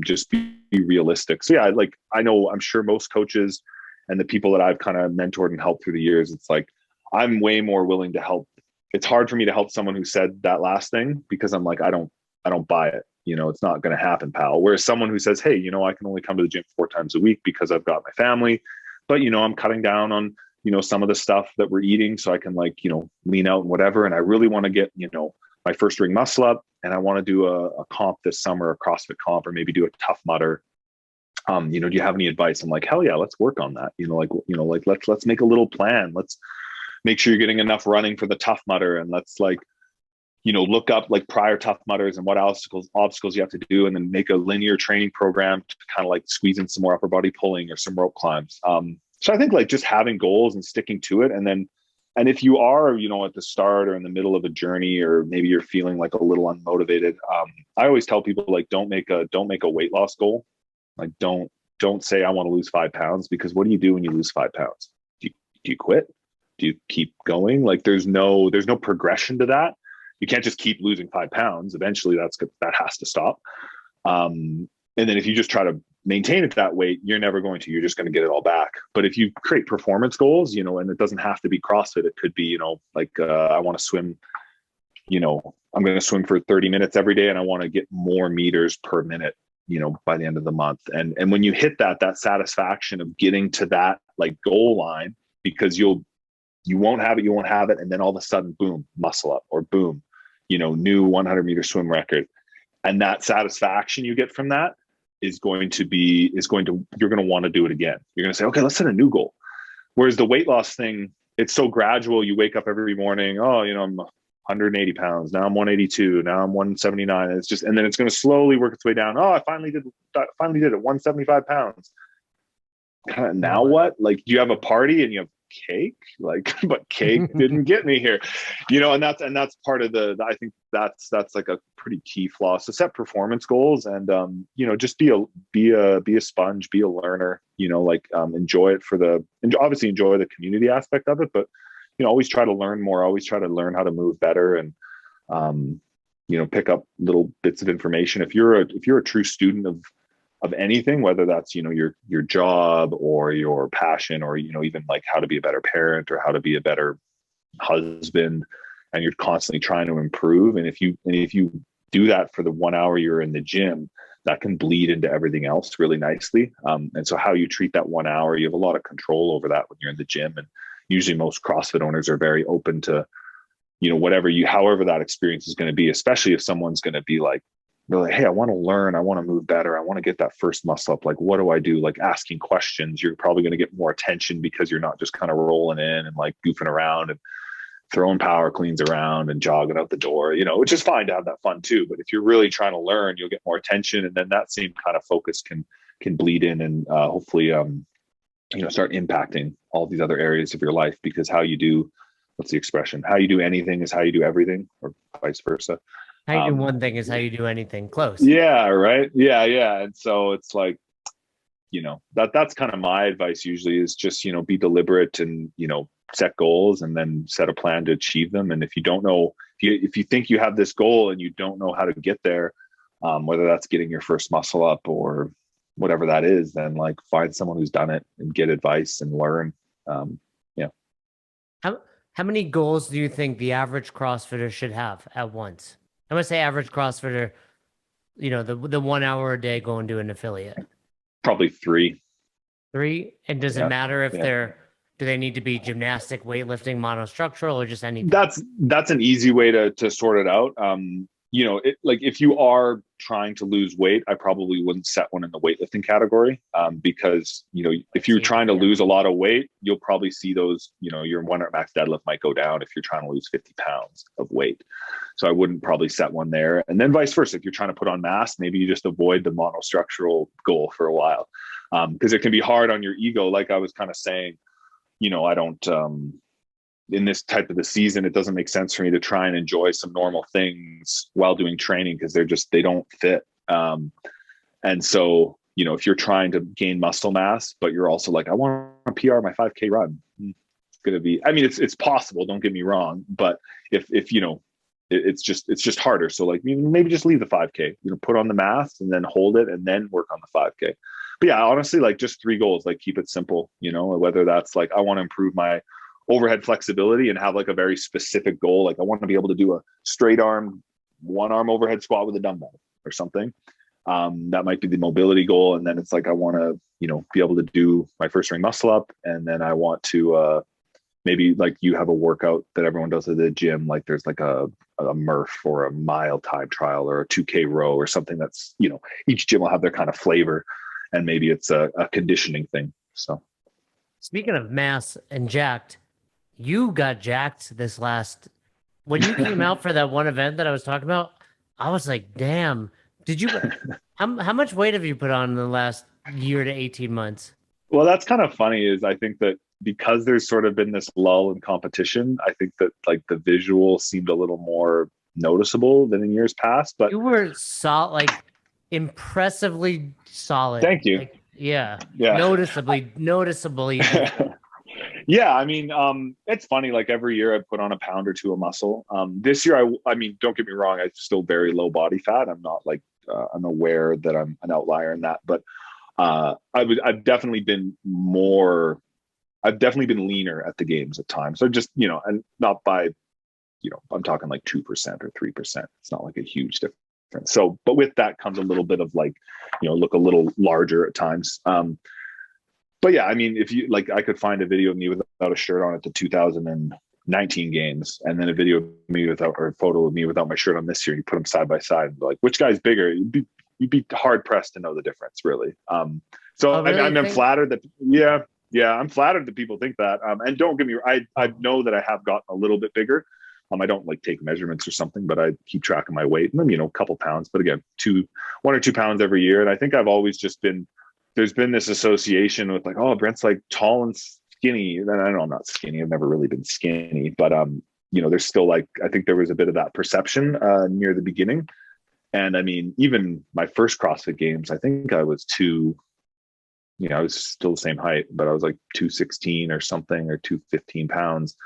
just be realistic. So yeah, like I'm sure most coaches and the people that I've kind of mentored and helped through the years, it's like, I'm way more willing to help. It's hard for me to help someone who said that last thing because I'm like, I don't buy it. It's not going to happen, pal. Whereas someone who says, hey, I can only come to the gym 4 times a week because I've got my family, but I'm cutting down on, some of the stuff that we're eating so I can lean out and whatever. And I really want to get, my first ring muscle up and I want to do a comp this summer, a CrossFit comp, or maybe do a Tough Mudder. Do you have any advice? I'm like, hell yeah, let's work on that. Let's make a little plan. Let's make sure you're getting enough running for the Tough Mudder. And let's look up prior Tough Mudders and what obstacles you have to do, and then make a linear training program to kind of squeeze in some more upper body pulling or some rope climbs. So I think just having goals and sticking to it. And if you are, at the start or in the middle of a journey, or maybe you're feeling a little unmotivated, I always tell people don't make a weight loss goal. Don't say I want to lose 5 pounds, because what do you do when you lose 5 pounds? Do you quit? Do you keep going? There's no progression to that. You can't just keep losing 5 pounds. Eventually that has to stop. And then if you just try to maintain it that weight, you're never going to. You're just going to get it all back. But if you create performance goals, and it doesn't have to be CrossFit, it could be, I want to swim, I'm going to swim for 30 minutes every day and I want to get more meters per minute, by the end of the month. And when you hit that satisfaction of getting to that goal line, because you won't have it. And then all of a sudden, boom, muscle up, or boom, new 100-meter swim record. And that satisfaction you get from that you're going to want to do it again. You're going to say, okay, let's set a new goal. Whereas the weight loss thing, it's so gradual. You wake up every morning, I'm 180 pounds. Now I'm 182. Now I'm 179. And then it's going to slowly work its way down. Oh, I finally did it. 175 pounds. Now what? Do you have a party and you have cake? But cake didn't get me here, and that's part of I think that's a pretty key flaw. So set performance goals and just be a sponge, be a learner, enjoy it and obviously enjoy the community aspect of it, but always try to learn more, always try to learn how to move better, and pick up little bits of information. If you're a true student of anything, whether that's your job or your passion, or even how to be a better parent or how to be a better husband, and you're constantly trying to improve, and if you do that for the 1 hour you're in the gym, that can bleed into everything else really nicely. And so how you treat that 1 hour, you have a lot of control over that when you're in the gym. And usually most CrossFit owners are very open to however that experience is going to be, especially if someone's going to be they're like, hey, I want to learn. I want to move better. I want to get that first muscle up. What do I do? Asking questions. You're probably going to get more attention because you're not just kind of rolling in and goofing around and throwing power cleans around and jogging out the door, which is fine to have that fun too. But if you're really trying to learn, you'll get more attention. And then that same kind of focus can bleed in and hopefully, start impacting all these other areas of your life, because what's the expression? How you do anything is how you do everything, or vice versa. How you do one thing is how you do anything. Close. Yeah. Right. Yeah. And so it's that's kind of my advice usually, is just, be deliberate and, set goals and then set a plan to achieve them. And if you don't know, if you think you have this goal and you don't know how to get there, whether that's getting your first muscle up or, whatever that is, then like find someone who's done it and get advice and learn. Yeah. How many goals do you think the average CrossFitter should have at once? I'm gonna say average CrossFitter, the 1 hour a day going to an affiliate. Probably 3. 3? And does it Yeah. matter if Yeah. do they need to be gymnastic, weightlifting, monostructural, or just anything? That's an easy way to sort it out. Like if you are trying to lose weight, I probably wouldn't set one in the weightlifting category, because if you're trying to lose a lot of weight, you'll probably see those. Your 1 rep max deadlift might go down if you're trying to lose 50 pounds of weight. So I wouldn't probably set one there. And then vice versa, if you're trying to put on mass, maybe you just avoid the monostructural goal for a while, because it can be hard on your ego. Like I was kind of saying, I don't. In this type of the season, it doesn't make sense for me to try and enjoy some normal things while doing training, because they don't fit. And so, if you're trying to gain muscle mass, but you're also like, I want to PR my 5K run, it's going to be, I mean, it's possible, don't get me wrong, but if it's just harder. So like maybe just leave the 5K, put on the mass and then hold it and then work on the 5K. But yeah, honestly, like just 3 goals, like keep it simple, whether that's like, I want to improve my overhead flexibility and have like a very specific goal. Like I want to be able to do a straight arm, 1 arm overhead squat with a dumbbell or something. That might be the mobility goal. And then it's like, I want to, be able to do my first ring muscle up. And then I want to, maybe like you have a workout that everyone does at the gym. Like there's like a Murph or a mile time trial or a 2K row or something that's, each gym will have their kind of flavor, and maybe it's a conditioning thing. So speaking of mass and jacked, you got jacked when you came out for that one event that I was talking about. I was like, damn, how much weight have you put on in the last year to 18 months? Well, that's kind of funny is I think that because there's sort of been this lull in competition, I think that like the visual seemed a little more noticeable than in years past, but you were like impressively solid. Thank you. Like, yeah. Noticeably. Yeah, I mean, it's funny. Like every year, I put on a pound or 2 of muscle. This year, I mean, don't get me wrong, I'm still very low body fat. I'm not like I'm aware that I'm an outlier in that, but I've definitely been leaner at the games at times. So just and not by I'm talking like 2% or 3%. It's not like a huge difference. So, but with that comes a little bit of like look a little larger at times. But yeah, I mean, if you like, I could find a video of me without a shirt on at the 2019 games, and then a video of me or a photo of me without my shirt on this year. You put them side by side, and be like, which guy's bigger? You'd be hard pressed to know the difference, really. So really? I'm flattered that I'm flattered that people think that. And don't get me, I know that I have gotten a little bit bigger. I don't like take measurements or something, but I keep track of my weight, and a couple pounds. But again, 1 or 2 pounds every year, and I think I've always just been. There's been this association with like, oh, Brent's like tall and skinny. And I know I'm not skinny. I've never really been skinny, but there's still like, I think there was a bit of that perception near the beginning. And I mean, even my first CrossFit games, I think I was I was still the same height, but I was like 216 or something, or 215 pounds,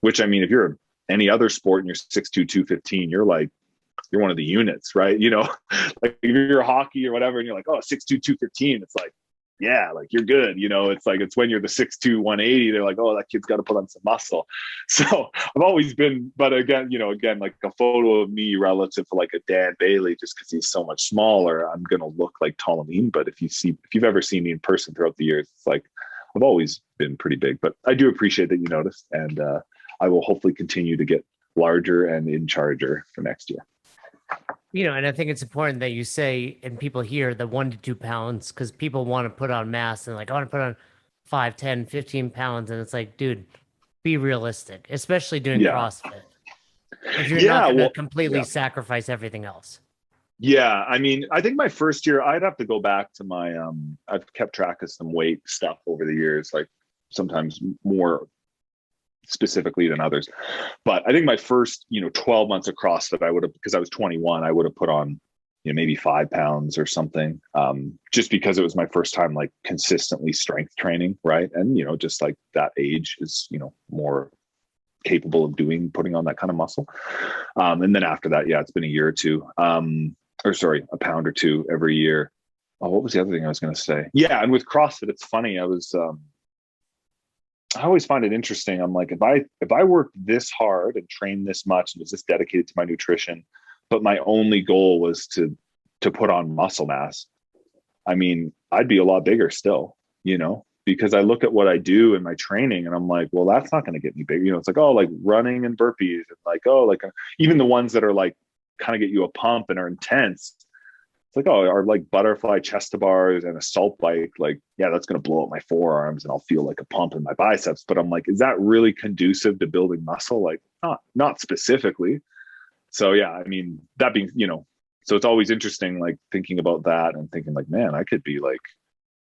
which I mean, if you're any other sport and you're 6'2", 215, you're one of the units, right? Like if you're hockey or whatever, and you're like, oh, 6'2", 215, it's like, yeah, like you're good. It's like, it's when you're the 6'2", 180, they're like, oh, that kid's got to put on some muscle. So I've always been, but again, like a photo of me relative to like a Dan Bailey, just because he's so much smaller, I'm going to look like tall and lean. But if you've ever seen me in person throughout the years, it's like, I've always been pretty big, but I do appreciate that you noticed. And I will hopefully continue to get larger and in charger for next year. And I think it's important that you say, and people hear the 1 to 2 pounds, because people want to put on mass and like, I want to put on 5, 10, 15 pounds. And it's like, dude, be realistic, especially doing CrossFit. If you're not going to completely sacrifice everything else. Yeah. I mean, I think my first year, I'd have to go back to my, I've kept track of some weight stuff over the years, like sometimes more specifically than others. But I think my first, 12 months of CrossFit, because I was 21, I would have put on, maybe 5 pounds or something, just because it was my first time, like consistently strength training. Right. And, just like that age is, more capable of putting on that kind of muscle. And then after that, it's been a year or two, a pound or 2 every year. Oh, what was the other thing I was going to say? Yeah, and with CrossFit, it's funny. I always find it interesting. I'm like, if I work this hard and train this much and was this dedicated to my nutrition, but my only goal was to put on muscle mass, I mean, I'd be a lot bigger still, because I look at what I do in my training and I'm like, well, that's not going to get me big. It's like, oh, like running and burpees and like, oh, like even the ones that are like kind of get you a pump and are intense. It's like, oh, are like butterfly chest to bars and a salt bike. Like, yeah, that's going to blow up my forearms and I'll feel like a pump in my biceps. But I'm like, is that really conducive to building muscle? Like, not specifically. So yeah, I mean, that being, so it's always interesting, like thinking about that and thinking like, man, I could be like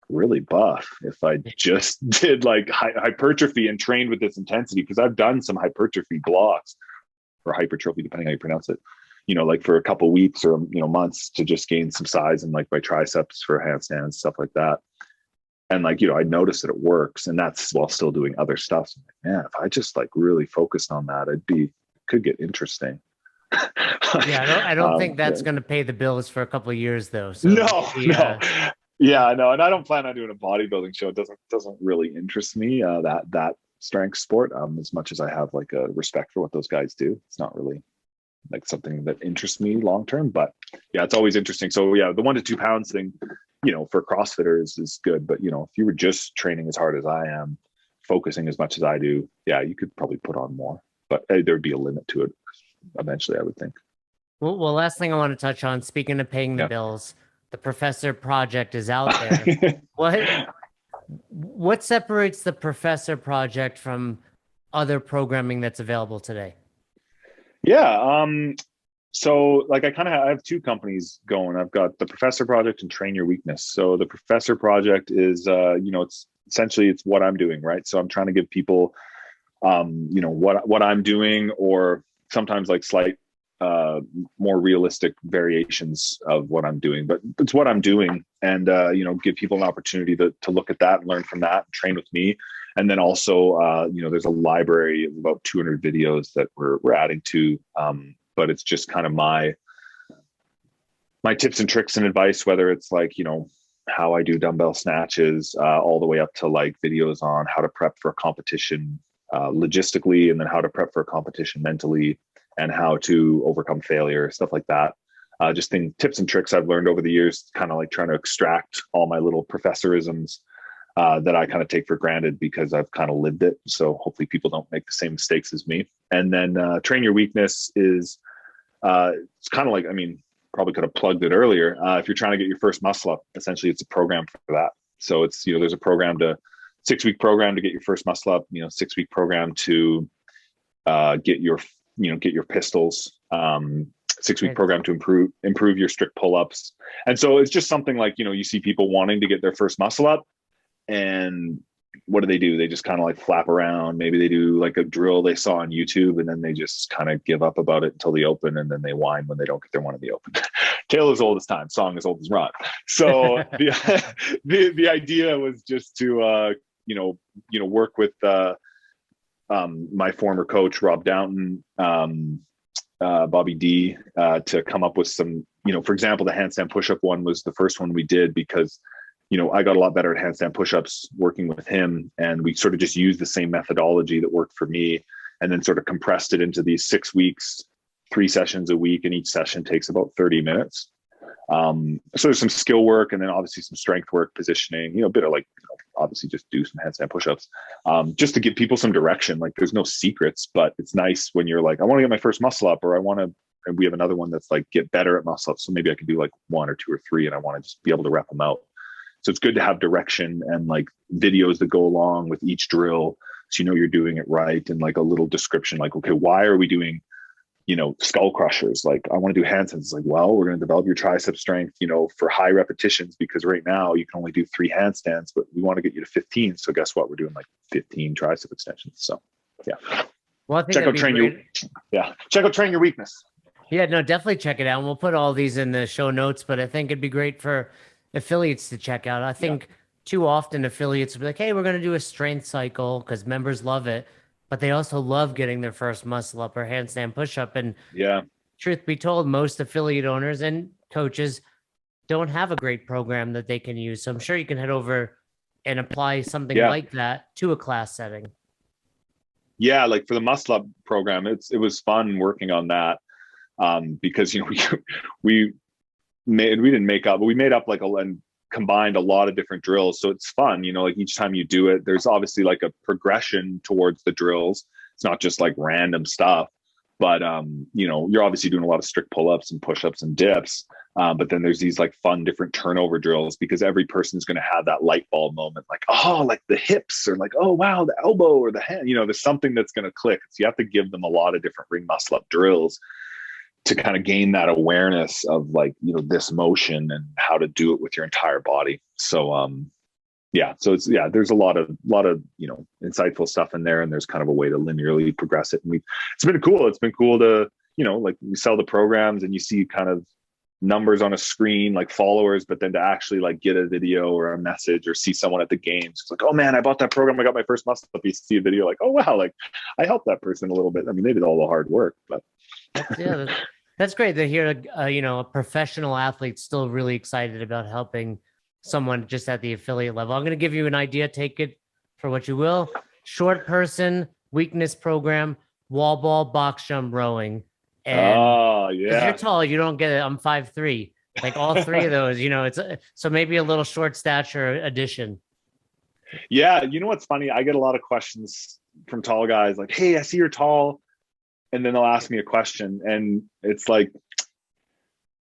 really buff if I just did like hypertrophy and trained with this intensity. Because I've done some hypertrophy blocks or hypertrophy, depending how you pronounce it, like for a couple of weeks or, months to just gain some size and like my triceps for handstands, stuff like that. And like, I noticed that it works, and that's while still doing other stuff. So I'm like, man, if I just like really focused on that, could get interesting. Yeah, I don't think that's going to pay the bills for a couple of years though. So no. Yeah, I know. And I don't plan on doing a bodybuilding show. It doesn't really interest me, that strength sport, as much as I have like a respect for what those guys do. It's not really like something that interests me long term, but yeah, it's always interesting. So yeah, the 1 to 2 pounds thing, for CrossFitters is good. But if you were just training as hard as I am, focusing as much as I do, yeah, you could probably put on more, but there'd be a limit to it eventually, I would think. Well, last thing I want to touch on, speaking of paying the bills, the Professor Project is out there. What separates the Professor Project from other programming that's available today? Yeah. So like I have two companies going. I've got the Professor Project and Train Your Weakness. So the Professor Project is, it's essentially it's what I'm doing, right? So I'm trying to give people, what I'm doing, or sometimes like slight, more realistic variations of what I'm doing, but it's what I'm doing, and give people an opportunity to look at that and learn from that and train with me. And then also, there's a library of about 200 videos that we're adding to, but it's just kind of my tips and tricks and advice, whether it's like, how I do dumbbell snatches, all the way up to like videos on how to prep for a competition, logistically, and then how to prep for a competition mentally, and how to overcome failure, stuff like that. Just tips and tricks I've learned over the years, kind of like trying to extract all my little professorisms that I kind of take for granted because I've kind of lived it. So hopefully people don't make the same mistakes as me. And then Train Your Weakness is, it's kind of like, probably could have plugged it earlier. If you're trying to get your first muscle up, essentially it's a program for that. So it's, there's a 6-week program to get your first muscle up, 6-week program to get your pistols, 6-week program to improve your strict pull-ups. And so it's just something like, you see people wanting to get their first muscle up, and what do? They just kind of like flap around. Maybe they do like a drill they saw on YouTube, and then they just kind of give up about it until the open, and then they whine when they don't get their one in the open. Tale as old as time, song as old as rock. So the idea was just to work with my former coach Rob Downton, Bobby D, to come up with some, for example, the handstand push-up one was the first one we did because I got a lot better at handstand push-ups working with him, and we sort of just used the same methodology that worked for me, and then sort of compressed it into these 6 weeks, 3 sessions a week, and each session takes about 30 minutes. So there's some skill work, and then obviously some strength work, positioning, a bit of like, obviously just do some handstand push-ups, just to give people some direction. Like there's no secrets, but it's nice when you're like, I want to get my first muscle up, or and we have another one that's like get better at muscle up. So maybe I could do like 1 or 2 or 3, and I want to just be able to rep them out. So it's good to have direction and like videos that go along with each drill, so you're doing it right, and like a little description, like, okay, why are we doing skull crushers? Like, I want to do handstands. It's like, well, we're going to develop your tricep strength, for high repetitions, because right now you can only do 3 handstands, but we want to get you to 15. So guess what? We're doing like 15 tricep extensions. So yeah. Well, check out Train Your Weakness. Yeah, no, definitely check it out. And we'll put all these in the show notes, but I think it'd be great for affiliates to check out. I think too often affiliates will be like, hey, we're going to do a strength cycle because members love it, but they also love getting their first muscle up or handstand push up. And truth be told, most affiliate owners and coaches don't have a great program that they can use. So I'm sure you can head over and apply something Yeah. like that to a class setting. Yeah, like for the muscle up program, it was fun working on that, because we we didn't make up, but we made up like and combined a lot of different drills. So it's fun, like each time you do it, there's obviously like a progression towards the drills. It's not just like random stuff, but you're obviously doing a lot of strict pull-ups and push-ups and dips. But then there's these like fun different turnover drills, because every person's going to have that light bulb moment, like, oh, like the hips, or like, oh, wow, the elbow or the hand, there's something that's going to click. So you have to give them a lot of different ring muscle up drills to kind of gain that awareness of like, this motion and how to do it with your entire body. So, there's a lot of, insightful stuff in there, and there's kind of a way to linearly progress it. And it's been cool. It's been cool to, like you sell the programs and you see kind of numbers on a screen, like followers, but then to actually like get a video or a message or see someone at the games, it's like, oh man, I bought that program, I got my first muscle up. You see a video like, oh wow, like I helped that person a little bit. I mean, they did all the hard work, but that's great to hear. A professional athlete still really excited about helping someone just at the affiliate level. I'm going to give you an idea. Take it for what you will. Short person weakness program, wall ball, box jump, rowing. And if you're tall, you don't get it. I'm 5'3". Like all three of those, it's so maybe a little short stature addition. Yeah, what's funny? I get a lot of questions from tall guys like, hey, I see you're tall. And then they'll ask me a question. And it's like,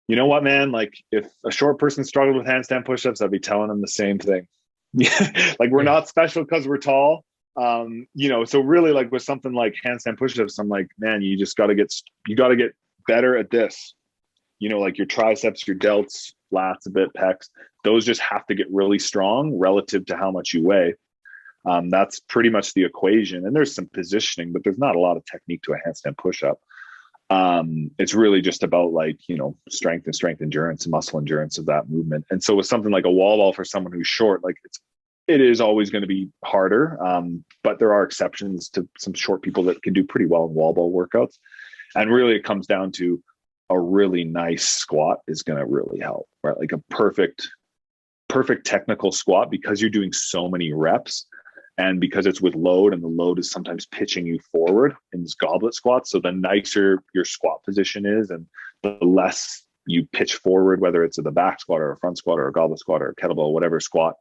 you know what, man? Like if a short person struggled with handstand push-ups, I'd be telling them the same thing. Like we're not special because we're tall. So really like with something like handstand push-ups, I'm like, man, you got to get better at this. Like your triceps, your delts, lats a bit, pecs, those just have to get really strong relative to how much you weigh. That's pretty much the equation. And there's some positioning, but there's not a lot of technique to a handstand push-up. It's really just about like, strength endurance and muscle endurance of that movement. And so with something like a wall ball for someone who's short, like it is always going to be harder. But there are exceptions to some short people that can do pretty well in wall ball workouts. And really it comes down to a really nice squat is going to really help, right? Like a perfect technical squat, because you're doing so many reps. And because it's with load, and the load is sometimes pitching you forward in this goblet squat. So the nicer your squat position is, and the less you pitch forward, whether it's the back squat or a front squat or a goblet squat or a kettlebell, whatever squat,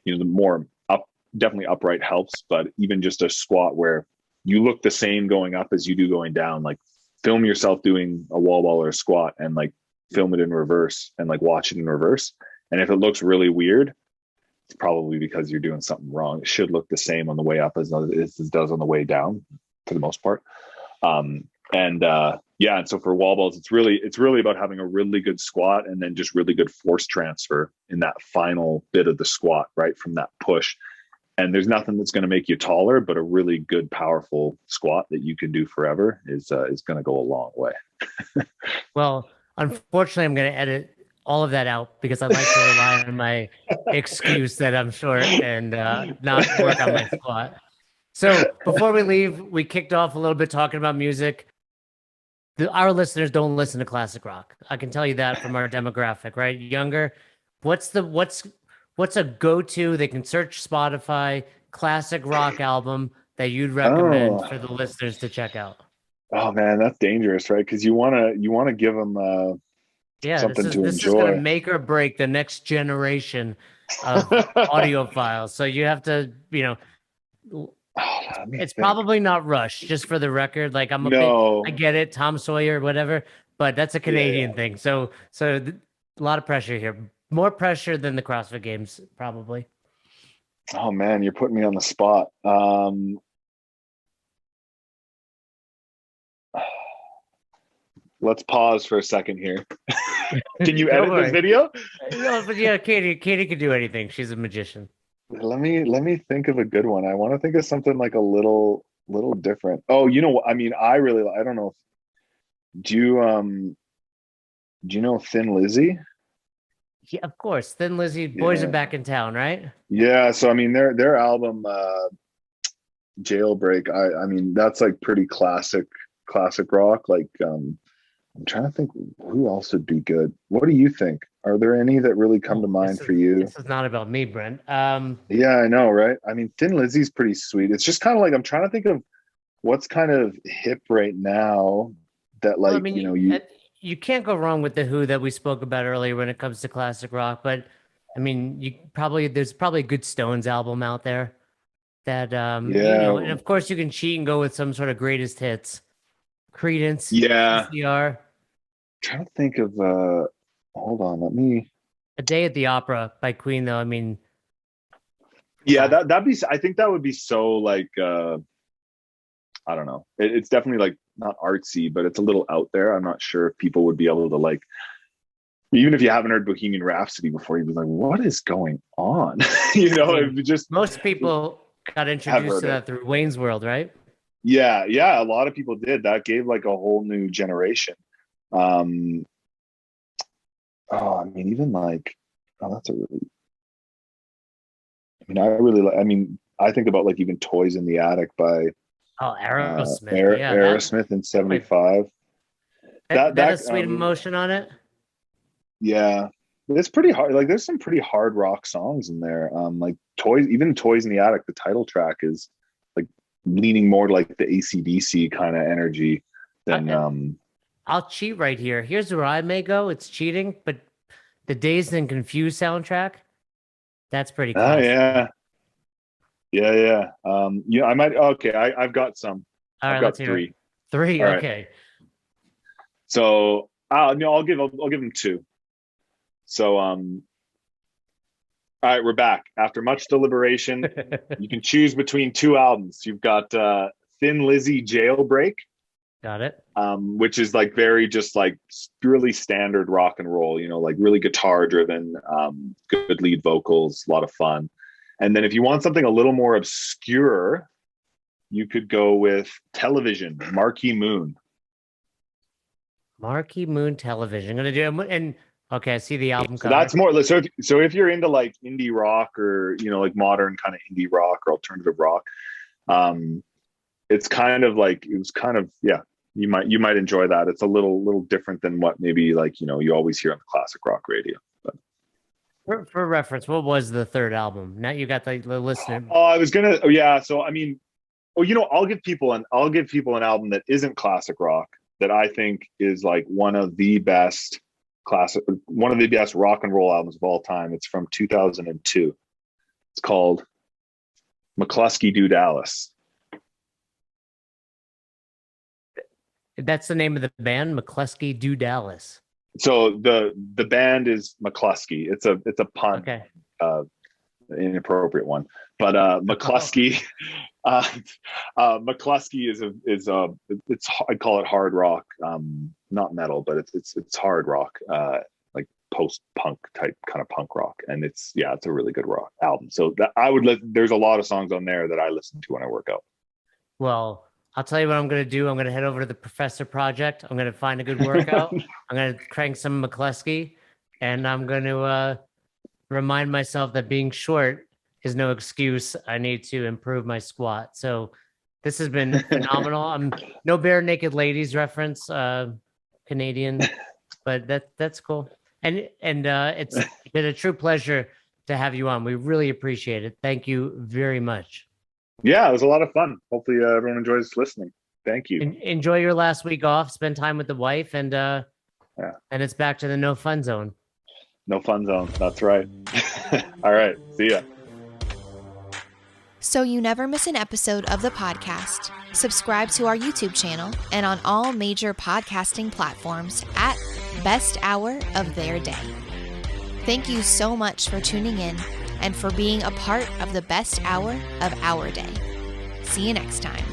the more up, definitely upright helps. But even just a squat where you look the same going up as you do going down, like film yourself doing a wall ball or a squat and like film it in reverse and like watch it in reverse. And if it looks really weird, it's probably because you're doing something wrong. It should look the same on the way up as it does on the way down for the most part. And so for wall balls, it's really about having a really good squat and then just really good force transfer in that final bit of the squat, right from that push. And there's nothing that's going to make you taller, but a really good, powerful squat that you can do forever is going to go a long way. Well, unfortunately, I'm going to edit all of that out because I'd like to rely on my excuse that I'm short and not work on my squat. So before we leave, we kicked off a little bit talking about music. Our listeners don't listen to classic rock. I can tell you that from our demographic, right? Younger. What's a go-to? They can search Spotify classic rock album that you'd recommend for the listeners to check out. Oh man, that's dangerous, right? Because you want to give them something to enjoy. This is going to make or break the next generation of audiophiles. So you have to, it's probably not Rush, just for the record. Like I get it, Tom Sawyer, whatever, but that's a Canadian thing. So a lot of pressure here, more pressure than the CrossFit Games, probably. Oh man, you're putting me on the spot. Let's pause for a second here. Can you edit this video? No, but yeah, Katie can do anything. She's a magician. Let me think of a good one. I want to think of something like a little different. Oh, you know what? I mean, I don't know. Do you know Thin Lizzy? Yeah, of course. Thin Lizzy, Boys Are Back in Town, right? Yeah. So I mean, their album, Jailbreak. I mean, that's like pretty classic rock. Like, I'm trying to think who else would be good. What do you think? Are there any that really come to mind for you? This is not about me, Brent. Yeah, I know, right? I mean, Thin Lizzy's pretty sweet. It's just kind of like I'm trying to think of what's kind of hip right now that, like, Well, I mean, you can't go wrong with the Who that we spoke about earlier when it comes to classic rock. But I mean, there's probably a good Stones album out there that yeah, and of course you can cheat and go with some sort of greatest hits. Creedence, yeah. CCR, Trying to think of hold on, let me. A Day at the Opera by Queen, though. I mean, Yeah, that'd be. I think that would be so like. I don't know. It's definitely like not artsy, but it's a little out there. I'm not sure if people would be able to like. Even if you haven't heard Bohemian Rhapsody before, you'd be like, "What is going on?" You know, I mean, it just most people got introduced to that through Wayne's World, right? Yeah, a lot of people did. That gave like a whole new generation. I mean, even like, that's a really. I mean, I think about like even Toys in the Attic by Aerosmith. Aerosmith in '75. That has sweet emotion on it. Yeah, it's pretty hard. Like, there's some pretty hard rock songs in there. Like Toys in the Attic, the title track is like leaning more like the AC/DC kind of energy than. I'll cheat right here. Here's where I may go. It's cheating, but the Dazed and Confused soundtrack, that's pretty cool. Oh, yeah. I might. Okay, I've got some. All right, I've got three. Three. All okay. Right. So I'll give them two. So all right, we're back after much deliberation. You can choose between two albums. You've got Thin Lizzy Jailbreak. Got it. Which is like very just like really standard rock and roll, like really guitar driven, good lead vocals, a lot of fun. And then if you want something a little more obscure, you could go with Television, Marquee Moon. Marquee Moon Television. Gonna do and okay, I see the album cover. That's more so if you're into like indie rock or like modern kind of indie rock or alternative rock, it's kind of like you might enjoy that. It's a little different than what maybe like you always hear on the classic rock radio. But for reference, what was the third album? Now you got the listener. Oh, I was gonna. Oh, yeah. So I mean, I'll give people an album that isn't classic rock that I think is like one of the best rock and roll albums of all time. It's from 2002. It's called McCluskey Do Dallas. That's the name of the band, McCluskey Do Dallas. So the band is McCluskey. It's a pun, okay. Inappropriate one. But McCluskey, McCluskey is I'd call it hard rock, not metal, but it's hard rock, like post-punk type kind of punk rock, and it's a really good rock album. So there's a lot of songs on there that I listen to when I work out. Well, I'll tell you what I'm going to do. I'm going to head over to the Professor Project. I'm going to find a good workout. I'm going to crank some McCluskey, and I'm going to remind myself that being short is no excuse. I need to improve my squat. So this has been phenomenal. I'm no bare naked ladies reference, Canadian, but that's cool. And it's been a true pleasure to have you on. We really appreciate it. Thank you very much. Yeah, it was a lot of fun. Hopefully everyone enjoys listening. Thank you. Enjoy your last week off. Spend time with the wife, and it's back to the no fun zone. No fun zone. That's right. All right. See ya. So you never miss an episode of the podcast, subscribe to our YouTube channel and on all major podcasting platforms at Best Hour of Their Day. Thank you so much for tuning in and for being a part of the best hour of our day. See you next time.